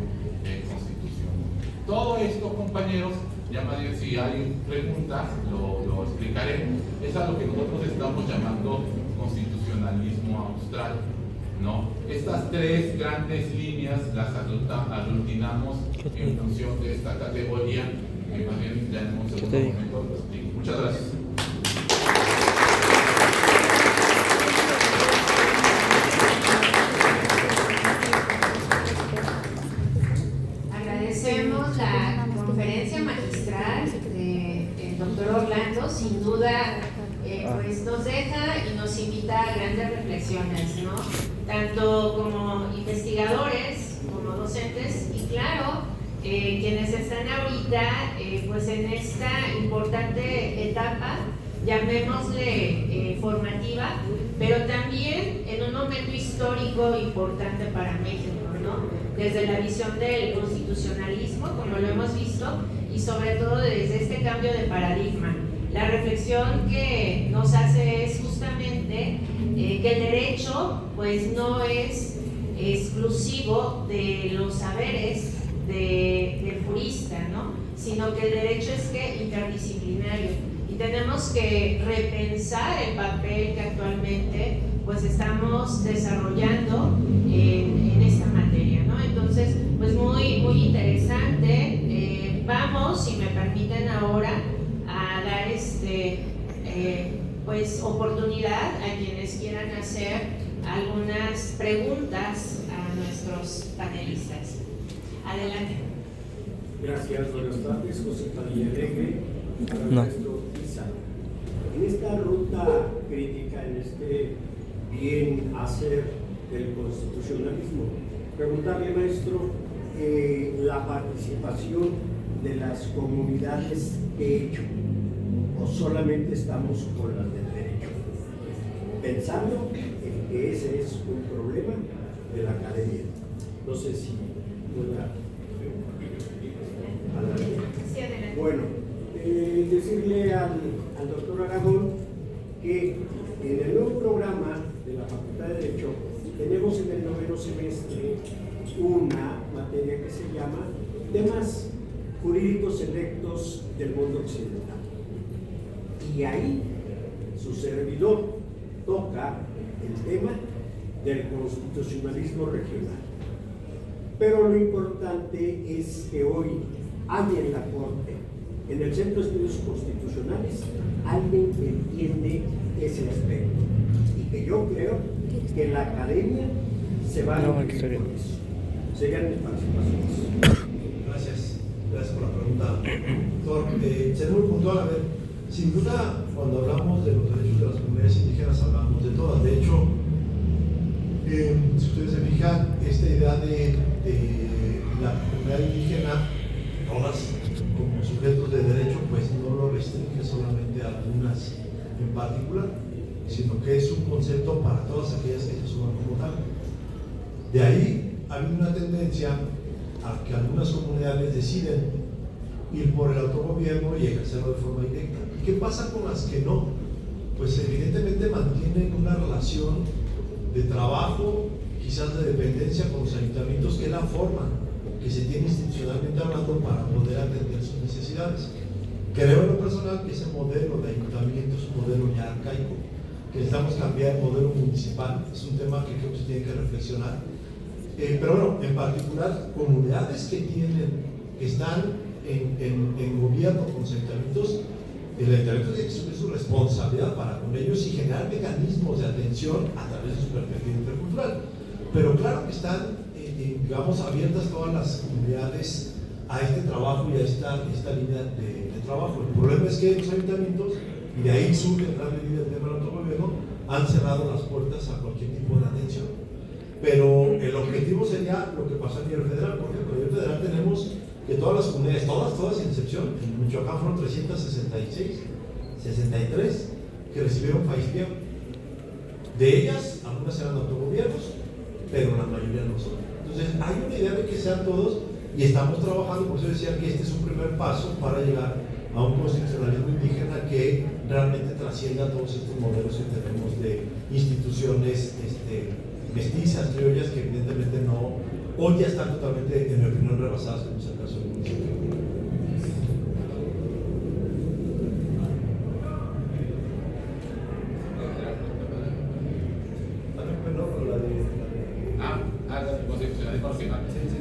constitucional. Todo esto, compañeros, ya más bien si hay preguntas, lo explicaré, es a lo que nosotros estamos llamando constitucionalismo austral, ¿no? Estas tres grandes líneas las aglutinamos en función de esta categoría, que más bien ya en un segundo momento lo explico. Muchas gracias. Agradecemos la conferencia magistral del doctor Orlando, sin duda pues nos deja y nos invita a grandes reflexiones, ¿no? Tanto como investigadores, como docentes, y claro, quienes están ahorita pues en esta importante etapa, llamémosle formativa, pero también en un momento histórico importante para México, ¿no? Desde la visión del constitucionalismo, como lo hemos visto, y sobre todo desde este cambio de paradigma. La reflexión que nos hace es justamente que el derecho pues no es exclusivo de los saberes del jurista, ¿no? Sino que el derecho es interdisciplinario, y tenemos que repensar el papel que actualmente pues estamos desarrollando en esta materia, ¿no? Entonces, pues muy interesante. Vamos, si me permiten ahora, a dar pues oportunidad a quienes quieran hacer algunas preguntas a nuestros panelistas. Adelante. Gracias, buenas tardes, José Padilla Alegre, para nuestro PISA. En esta ruta crítica, en este bien hacer del constitucionalismo, preguntarle, maestro, la participación de las comunidades de hecho, o solamente estamos con las del derecho, pensando en que ese es un problema de la academia. No sé si pueda. Sí, adelante. Bueno, decirle al doctor Aragón que en el nuevo programa de la Facultad de Derecho tenemos en el 9º semestre una materia que se llama Temas Jurídicos Selectos del Mundo Occidental. Y ahí su servidor toca el tema del constitucionalismo regional. Pero lo importante es que hoy hay en la Corte, en el Centro de Estudios Constitucionales, alguien que entiende ese aspecto. Y que yo creo que la academia se va a nutrir con eso. Serían mis participaciones. Gracias por la pregunta, doctor. Ser muy puntual, a ver, sin duda, cuando hablamos de los derechos de las comunidades indígenas, hablamos de todas. De hecho, si ustedes se fijan, esta idea de la comunidad indígena, todas como sujetos de derecho, pues no lo restringe solamente a algunas en particular, sino que es un concepto para todas aquellas que se suman como tal. De ahí ha habido una tendencia a que algunas comunidades deciden ir por el autogobierno y ejercerlo de forma directa. ¿Qué pasa con las que no? Pues evidentemente mantienen una relación de trabajo, quizás de dependencia con los ayuntamientos, que es la forma que se tiene institucionalmente hablando para poder atender sus necesidades. Creo en lo personal que ese modelo de ayuntamiento es un modelo ya arcaico, que necesitamos cambiar el modelo municipal, es un tema que creo que se tiene que reflexionar. Pero bueno, en particular, comunidades que están en gobierno con los ayuntamientos, el ayuntamiento tiene que asumir su responsabilidad para con ellos y generar mecanismos de atención a través de su perspectiva intercultural. Pero claro que están, digamos, abiertas todas las comunidades a este trabajo y a esta línea de trabajo. El problema es que los ayuntamientos, y de ahí surge en gran medida el tema del autogobierno, han cerrado las puertas a cualquier tipo de atención. pero el objetivo sería lo que pasa a nivel federal. Por ejemplo, a nivel federal tenemos que todas las comunidades, todas sin excepción, en Michoacán fueron 363 que recibieron FAISPIAM. De ellas, algunas eran autogobiernos, pero la mayoría no son. Entonces, hay una idea de que sean todos y estamos trabajando, por eso decía que este es un primer paso para llegar a un constitucionalismo indígena que realmente trascienda todos estos modelos que tenemos de instituciones mestizas, criollas, que evidentemente no, hoy ya están totalmente, en mi opinión, rebasadas, como es el caso del municipio.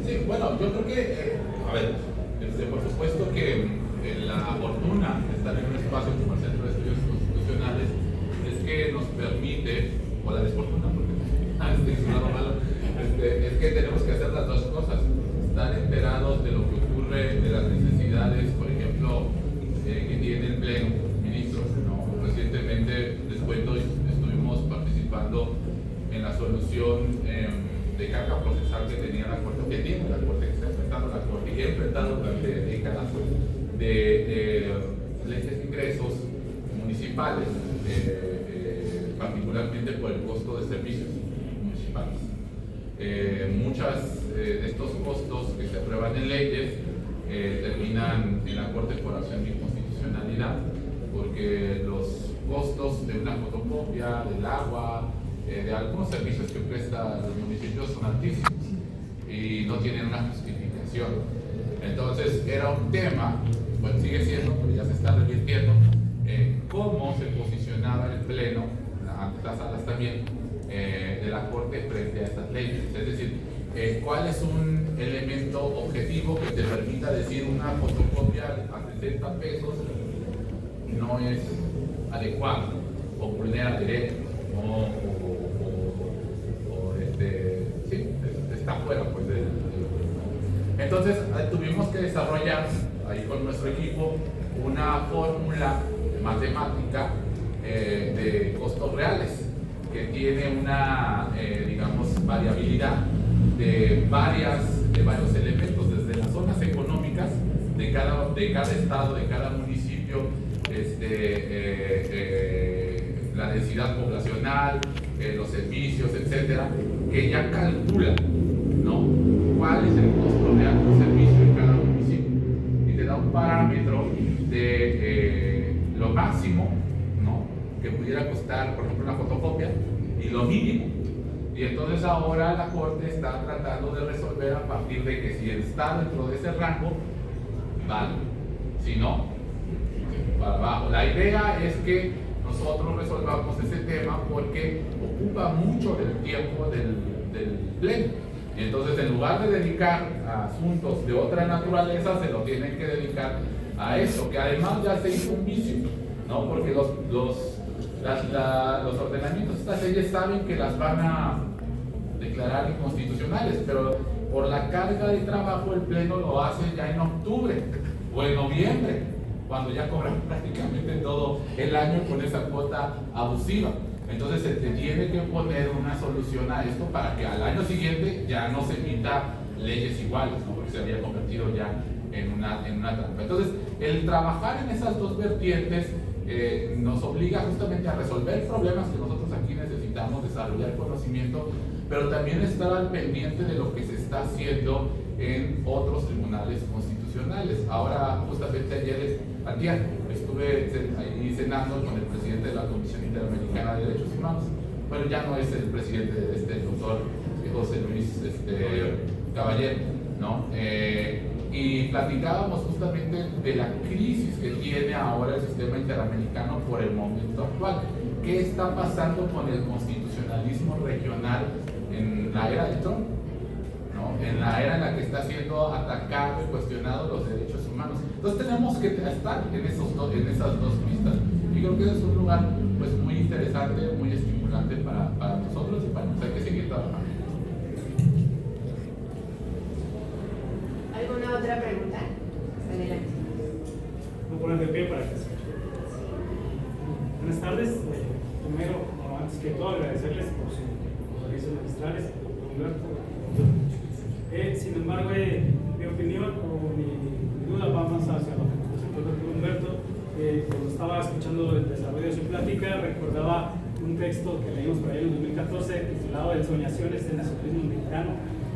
Sí, bueno, yo creo que, a ver, por supuesto que la fortuna de estar en un espacio como el Centro de Estudios Constitucionales es que nos permite, o la desfortuna, porque es un lado malo, es que tenemos que hacer las dos cosas, estar enterados de lo que ocurre, de las necesidades, por ejemplo, que tiene el Pleno, ministro, ¿no? Recientemente, les cuento, estuvimos participando en la solución de carga procesal que tenía la Corte, que tiene la Corte, que está enfrentando la Corte y ha enfrentado durante décadas de leyes de ingresos municipales, particularmente por el costo de servicios municipales. Muchos de estos costos que se aprueban en leyes terminan en la Corte por acción de inconstitucionalidad, porque los costos de una fotocopia, del agua, de algunos servicios que prestan los municipios son altísimos y no tienen una justificación. Entonces era un tema, bueno, sigue siendo, pero ya se está revirtiendo, cómo se posicionaba el Pleno, ante las salas también, de la Corte frente a estas leyes. Es decir, cuál es un elemento objetivo que te permita decir una fotocopia a 60 pesos no es adecuado o vulnera derechos sí, está fuera pues entonces tuvimos que desarrollar ahí con nuestro equipo una fórmula matemática de costos reales que tiene una digamos variabilidad de varios elementos, desde las zonas económicas de cada estado, de cada municipio, la densidad poblacional, los servicios, etcétera, que ya calculan, ¿no?, cuál es el costo real del servicio en cada municipio y te da un parámetro de lo máximo, ¿no?, que pudiera costar, por ejemplo, una fotocopia y lo mínimo. Y entonces ahora la Corte está tratando de resolver a partir de que si está dentro de ese rango, vale, si no, para abajo. La idea es que nosotros resolvamos ese tema porque ocupa mucho del tiempo del Pleno. Y entonces, en lugar de dedicar a asuntos de otra naturaleza, se lo tienen que dedicar a eso, que además ya se hizo un vicio, ¿no? Porque los ordenamientos de estas leyes saben que las van a declarar inconstitucionales, pero por la carga de trabajo el Pleno lo hace ya en octubre o en noviembre, cuando ya cobran prácticamente todo el año con esa cuota abusiva. Entonces se tiene que poner una solución a esto para que al año siguiente ya no se emita leyes iguales, ¿no?, porque se había convertido ya en una trampa. Entonces, el trabajar en esas dos vertientes nos obliga justamente a resolver problemas que nosotros aquí necesitamos, desarrollar conocimiento, pero también estar al pendiente de lo que se está haciendo en otros tribunales constitucionales. Ahora, justamente ayer estuve ahí cenando con el presidente de la Comisión Interamericana de Derechos Humanos. Bueno, ya no es el presidente el doctor José Luis Caballero, ¿no? Y platicábamos justamente de la crisis que tiene ahora el sistema interamericano por el momento actual. ¿Qué está pasando con el constitucionalismo regional en la era de Trump? ¿No? En la era en la que está siendo atacado y cuestionado los derechos humanos. Entonces tenemos que estar en esas dos pistas. Y creo que es un lugar pues muy interesante, muy estimulante para nosotros y para nosotros hay que seguir trabajando. ¿Alguna otra pregunta? Adelante. Voy a poner de pie para que se... Buenas tardes. Primero, antes que todo, agradecerles por sus servicios magistrales, Humberto. Sin embargo, mi opinión o mi duda va más hacia lo que propuso el doctor Humberto. Cuando estaba escuchando el desarrollo de su plática, recordaba un texto que leímos por ahí en el 2014 titulado Ensoñaciones del nacionalismo mexicano.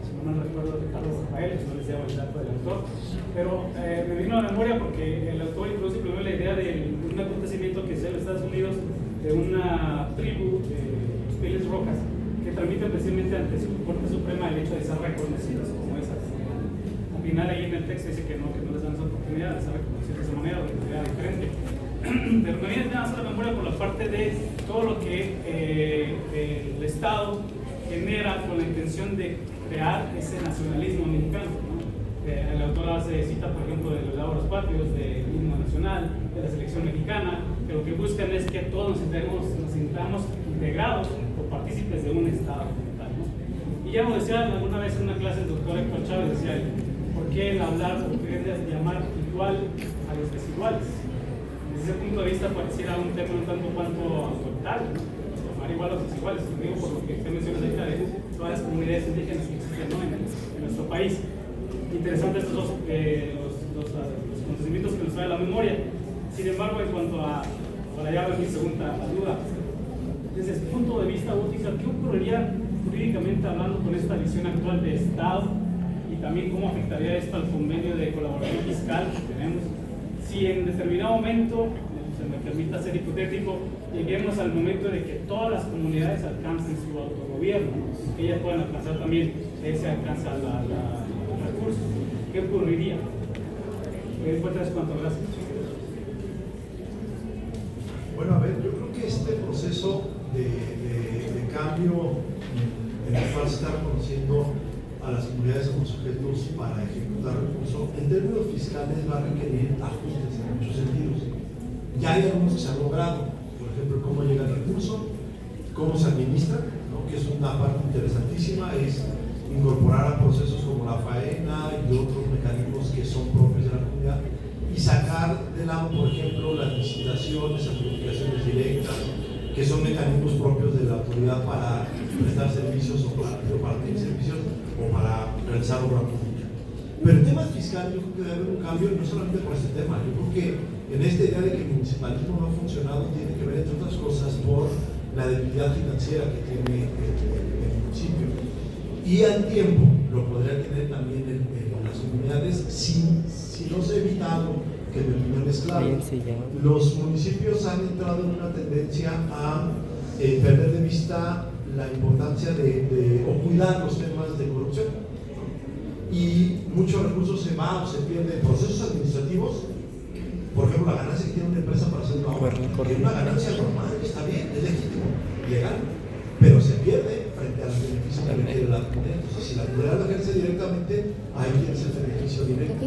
Si no mal recuerdo, Ricardo Rafael, no les llamo el dato del autor, pero me vino a la memoria porque el autor introduce primero la idea de un acontecimiento que se da en Estados Unidos de una tribu de los Pieles Rojas que tramita precisamente ante su Corte Suprema el hecho de ser reconocidos como esas. Al final ahí en el texto dice que no les dan esa oportunidad de ser reconocidos de esa manera o de manera diferente. Pero me viene a la memoria por la parte de todo lo que el Estado genera con la intención de crear ese nacionalismo mexicano, ¿no? El autor hace cita, por ejemplo, de los lauros patrios, del himno nacional, de la selección mexicana, que lo que buscan es que todos nos sintamos integrados o partícipes de un Estado como tal, ¿no? Y ya lo decía alguna vez en una clase el doctor Héctor Chávez, decía, ¿por qué el hablar o llamar igual a los desiguales? Desde ese punto de vista pareciera un tema un tanto cuanto autoritario, ¿no? Llamar igual a los desiguales, lo digo por lo que usted menciona ahorita de todas las comunidades indígenas que existen, ¿no? en nuestro país. Interesantes estos dos los conocimientos que nos trae la memoria. Sin embargo, en cuanto a, para allá va mi segunda duda, desde este punto de vista, Bótica, ¿qué ocurriría jurídicamente hablando con esta visión actual de Estado y también cómo afectaría esto al convenio de colaboración fiscal que tenemos? Si en determinado momento, se me permita ser hipotético, lleguemos al momento de que todas las comunidades alcancen su autogobierno, que ellas puedan alcanzar también ese alcance a los recursos, ¿qué ocurriría? Encuentras cuánto, gracias. Bueno, a ver, yo creo que este proceso de cambio en el cual se está reconociendo a las comunidades como sujetos para ejecutar recursos, en términos fiscales va a requerir ajustes en muchos sentidos. Ya hay algunos que se han logrado, por ejemplo, cómo llega el recurso, cómo se administra, ¿no? Que es una parte interesantísima, es incorporar a procesos como la faena y otros mecanismos que son propios de la comunidad y sacar de lado, por ejemplo, las licitaciones, adjudicaciones directas, que son mecanismos propios de la autoridad para prestar servicios o para repartir servicios o para realizar obra pública. Pero en temas fiscales yo creo que debe haber un cambio, no solamente por este tema, yo creo que en esta idea de que el municipalismo no ha funcionado tiene que ver, entre otras cosas, por la debilidad financiera que tiene el municipio. Y al tiempo lo podría tener también en las comunidades si no se ha evitado, que mi opinión es clave. Los municipios han entrado en una tendencia a perder de vista la importancia o cuidar los temas de corrupción. Y muchos recursos se van o se pierden en procesos administrativos. Por ejemplo, la ganancia que tiene una empresa para hacer una obra es una ganancia normal, está bien, es legítimo, legal, pero se pierde frente a los beneficios que requiere la comunidad. Entonces, si la comunidad la ejerce directamente, ahí tienes el beneficio directo.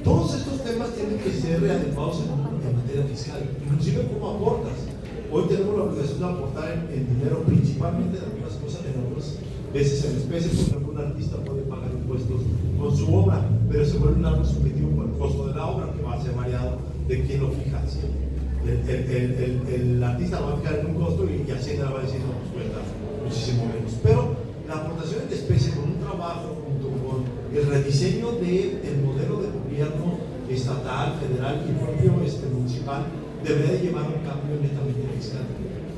Todos estos temas tienen que ser readecuados en materia fiscal, inclusive cómo aportas. Hoy tenemos la obligación de aportar en dinero, principalmente en algunas cosas, en algunas veces en especie. Por ejemplo, un artista puede pagar impuestos con su obra, pero se vuelve un algo subjetivo por el costo de la obra, que va a ser variado de quién lo fija. ¿Sí? El artista lo va a fijar en un costo y Hacienda va a decir, no, pues cuesta muchísimo menos. Pero la aportación en especie con un trabajo junto con el rediseño del modelo de gobierno estatal, federal y propio municipal debería de llevar un cambio netamente fiscal.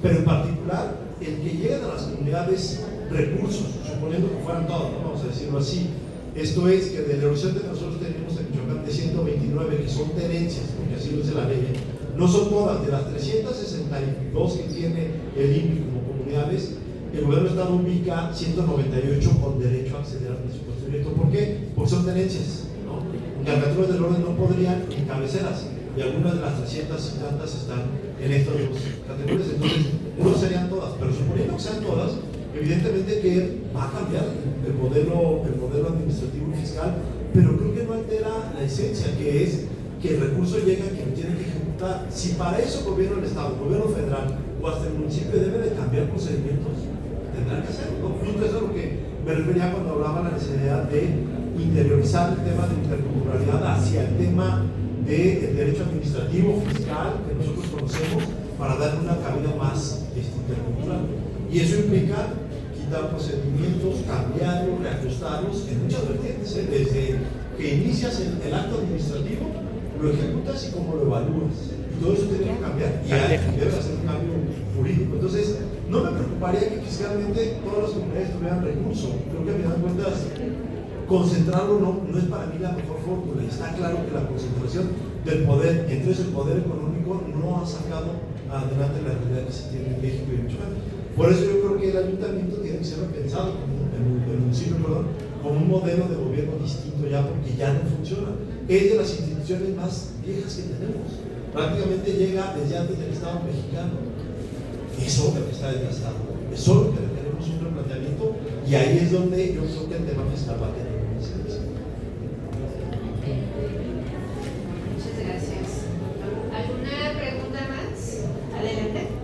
Pero en particular, el que lleguen a las comunidades recursos, suponiendo que fueran todos, ¿no? Vamos a decirlo así. Esto es que del horizonte que nosotros tenemos en Michoacán de 129, que son tenencias, porque así lo dice la ley, no son todas, de las 362 que tiene el INPI como comunidades, el gobierno del Estado ubica 198 con derecho a acceder al presupuesto directo. ¿Por qué? Porque son tenencias, ¿no? Caricaturas del orden no podrían en cabeceras, y algunas de las 300 y tantas están en estas dos categorías. Entonces, no serían todas, pero suponiendo que sean todas, evidentemente que va a cambiar el modelo administrativo y fiscal, pero creo que no altera la esencia, que es que el recurso llega a quien tiene que ejecutar. Si para eso el gobierno del Estado, el gobierno federal o hasta el municipio debe de cambiar procedimientos, tendrán que hacerlo. Justo eso es lo que me refería cuando hablaba de la necesidad de interiorizar el tema de interculturalidad hacia el tema del derecho administrativo, fiscal, que nosotros conocemos, para darle una cabida más intercultural. Y eso implica quitar dictar procedimientos, cambiarlos, reajustarlos en muchas vertientes, desde que inicias el acto administrativo, lo ejecutas y cómo lo evalúas. Y todo eso tiene que cambiar y debe hacer un cambio jurídico. Entonces, no me preocuparía que fiscalmente todas las comunidades tuvieran recursos. Creo que a final de cuentas, concentrarlo no es para mí la mejor fórmula. Y está claro que la concentración del poder, entonces el poder económico, no ha sacado adelante la realidad que se tiene en México y en Michoacán. Por eso yo creo que el ayuntamiento tiene que ser pensado, el municipio, como un modelo de gobierno distinto ya, porque ya no funciona. Es de las instituciones más viejas que tenemos. Prácticamente llega desde antes del Estado mexicano. Es obvio que está desgastado. Es obvio que tenemos un replanteamiento y ahí es donde yo creo que el tema fiscal va a tener una incidencia. Muchas gracias. ¿Alguna pregunta más? Adelante.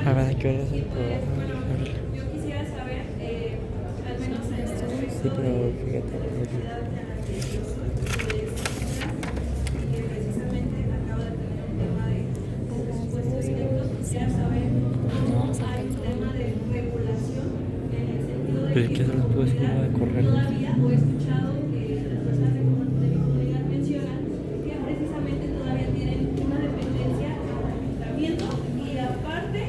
A ver, ¿a qué hora es el programa? Yo quisiera saber, al menos en Sí, pero fíjate. que precisamente acaba de tener un tema de presupuesto directo, quisiera saber cómo hay un tema de regulación en el sentido de Pero es que eso lo puedo escribir de correo. todavía o he escuchado que las personas de mi comunidad mencionan que precisamente todavía tienen una dependencia al ayuntamiento y aparte,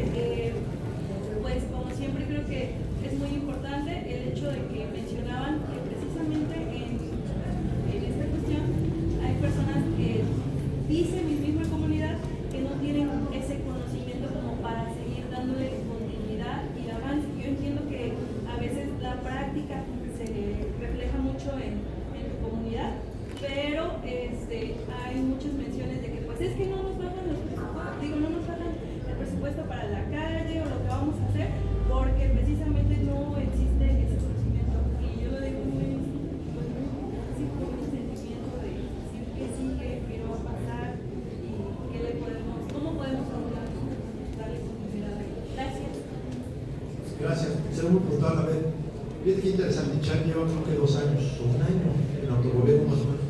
pues como siempre creo que es muy importante el hecho de que mencionaban que precisamente en esta cuestión hay personas que dice mi misma comunidad que no tienen ese conocimiento como para seguir dándole continuidad y avance. Yo entiendo que a veces la práctica se refleja mucho en tu comunidad, pero hay muchas menciones de que pues es que no nos bajan los presupuestos, no nos bajan el presupuesto para la calle o lo que vamos a hacer, porque precisamente no existe ese conocimiento. Y yo lo digo muy, pues, así con un sentimiento de decir qué sigue, qué va a pasar y qué le podemos, cómo podemos hablar, darle continuidad a ello. Gracias. Gracias. Ser muy puntual, a ver. Fíjate qué interesante. Chan lleva creo que 2 años o 1 año en autogobierno más o menos.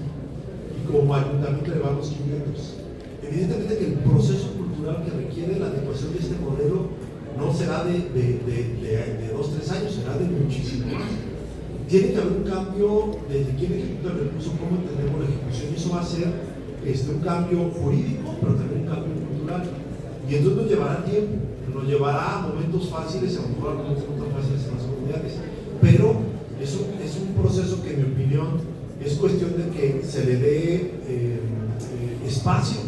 Y como ayuntamiento llevamos 500. Evidentemente que el proceso cultural que requiere la adecuación de este modelo no será de 2-3 años, será de muchísimo más. Tiene que haber un cambio desde quién ejecuta el recurso, cómo entendemos la ejecución, y eso va a ser un cambio jurídico, pero también un cambio cultural. Y entonces nos llevará tiempo, nos llevará a momentos fáciles, a lo mejor a momentos no tan fáciles en las comunidades, pero es un proceso que, en mi opinión, es cuestión de que se le dé espacio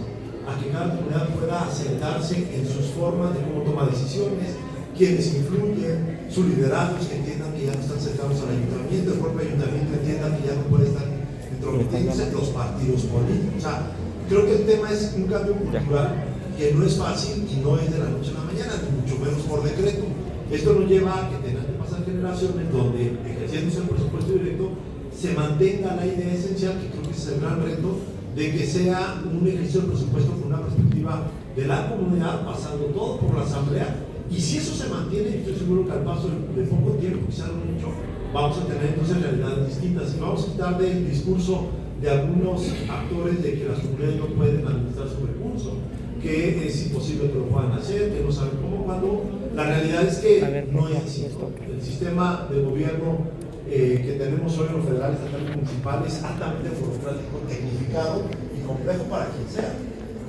a que cada comunidad pueda asentarse en sus formas de cómo toma decisiones, quienes influyen, sus liderazgos que entiendan que ya no están cercanos al ayuntamiento, el propio ayuntamiento entienda que ya no puede estar entrometiéndose los partidos políticos. O sea, creo que el tema es un cambio cultural que no es fácil y no es de la noche a la mañana, ni mucho menos por decreto. Esto nos lleva a que tengan que pasar generaciones donde, ejerciéndose el presupuesto directo, se mantenga la idea esencial, que creo que ese es el gran reto, de que sea un ejercicio del presupuesto con una perspectiva de la comunidad, pasando todo por la asamblea. Y si eso se mantiene, estoy seguro que al paso de poco tiempo, quizás no mucho, vamos a tener entonces realidades distintas y vamos a quitar del discurso de algunos actores de que las comunidades no pueden administrar su recurso, que es imposible que lo puedan hacer, que no saben cómo, cuando la realidad es que no es así. El sistema de gobierno que tenemos hoy en lo federal, estatal y municipal es altamente burocrático, tecnificado y complejo para quien sea.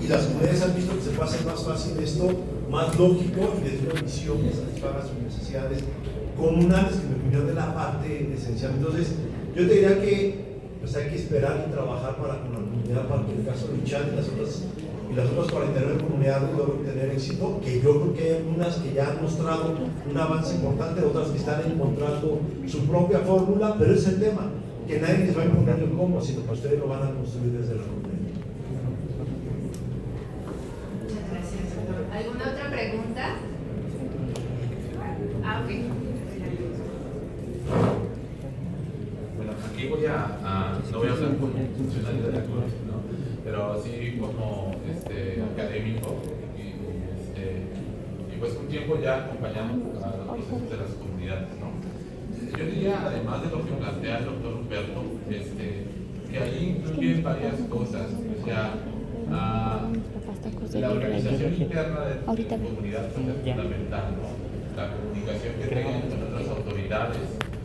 Y las comunidades han visto que se puede hacer más fácil esto, más lógico y desde una visión que satisfaga sus necesidades comunales, que en mi opinión es la parte esencial. Entonces, yo te diría que pues hay que esperar y trabajar con la comunidad para que en el caso de Ichan y las otras 49 comunidades logren tener éxito, que yo creo que hay algunas que ya han mostrado un avance importante, otras que están encontrando su propia fórmula, pero es el tema, que nadie les va a imponer el cómo, sino que ustedes lo van a construir desde la comunidad. Muchas gracias, doctor. ¿Alguna otra pregunta? Ok. Bueno, aquí voy no voy a hablar como funcionario de la Corte, ¿no? Pero sí como académico y pues un tiempo ya acompañando a los procesos de las comunidades, ¿no? Yo diría, además de lo que plantea el doctor Humberto, que porque ahí incluyen varias cosas. O sea, la organización interna de la comunidad es fundamental, ¿no? La comunicación que tengan con otras autoridades,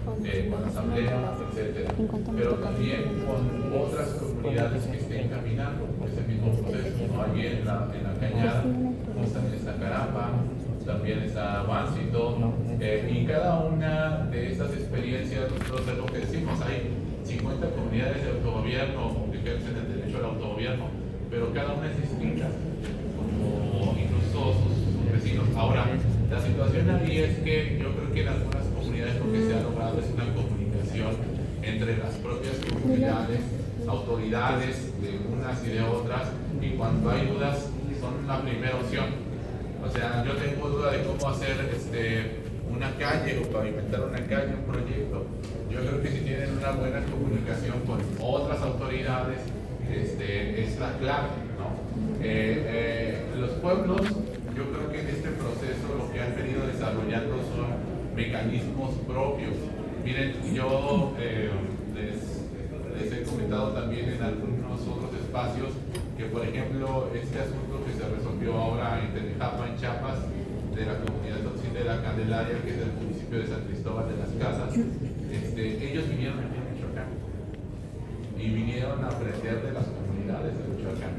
con la asamblea, etc. Pero también con otras comunidades que estén caminando por ese mismo proceso, ¿no? Allí en la Cañada, pues también está Carapa, también está Báncito, y cada una de estas experiencias, nosotros es lo que decimos, hay 50 comunidades de autogobierno que ejercen el derecho al autogobierno, pero cada una es distinta, como incluso sus vecinos. Ahora, la situación ahí es que yo creo que en algunas comunidades lo que se ha logrado es una comunicación entre las propias comunidades, autoridades de unas y de otras, y cuando hay dudas son la primera opción. O sea, yo tengo duda de cómo hacer una calle o pavimentar una calle, un proyecto. Yo creo que si tienen una buena comunicación con otras autoridades, es la clave, ¿no? Los pueblos, yo creo que en este proceso lo que han venido desarrollando son mecanismos propios. Miren, yo les he comentado también en algunos otros espacios que, por ejemplo, este asunto que se resolvió ahora en Tenejapa, en Chiapas, de la comunidad de la Candelaria, que es del municipio de San Cristóbal de las Casas, ellos vinieron aquí a Michoacán y vinieron a aprender de las comunidades de Michoacán.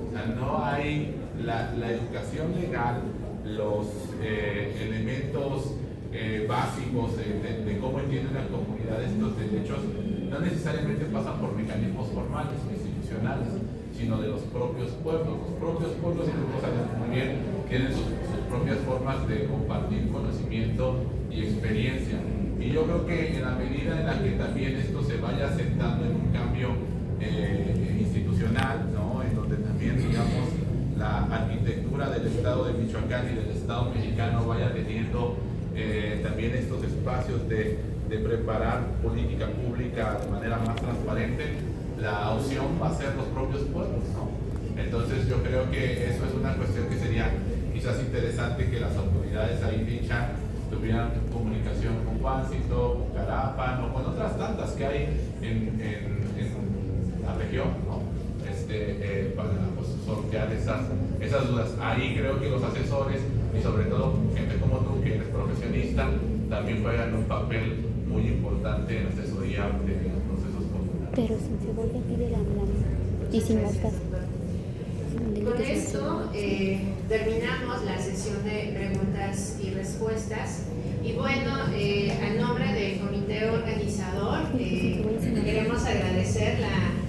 O sea, no hay la educación legal, los elementos básicos de cómo entiende una comunidad estos derechos, no necesariamente pasan por mecanismos formales o institucionales, sino de los propios pueblos. Los propios pueblos, y lo sabemos muy bien, tienen sus propias formas de compartir conocimiento y experiencia. Y yo creo que en la medida en la que también esto se vaya asentando en un cambio institucional, ¿no? En donde también, digamos, la arquitectura del Estado de Michoacán y del Estado mexicano vaya teniendo también estos espacios de preparar política pública de manera más transparente, la opción va a ser los propios pueblos, ¿no? Entonces yo creo que eso es una cuestión que sería quizás interesante que las autoridades ahí de Ichan tuvieran comunicación con Báncito, con Carapan o con otras tantas que hay en la región, ¿no? Para pues, sortear esas dudas. Ahí creo que los asesores y sobre todo gente como tú que eres profesionista también juegan un papel muy importante en la asesoría de los procesos comunales. Pero sin cebolla pide la y sin moscas. Con esto terminamos la sesión de preguntas y respuestas. Y bueno, a nombre del comité organizador, queremos agradecer la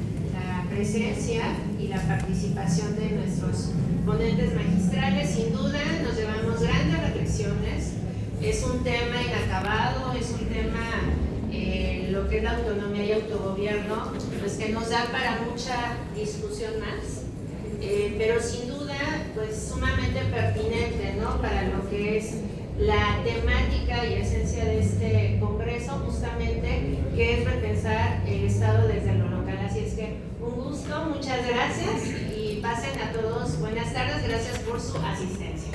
presencia y la participación de nuestros ponentes magistrales. Sin duda nos llevamos grandes reflexiones. Es un tema inacabado, es un tema, lo que es la autonomía y autogobierno, pues que nos da para mucha discusión más, pero sin duda, pues sumamente pertinente, ¿no? Para lo que es la temática y esencia de este congreso, justamente, que es repensar el Estado desde lo local. Así es que un gusto, muchas gracias y pasen a todos buenas tardes, gracias por su asistencia.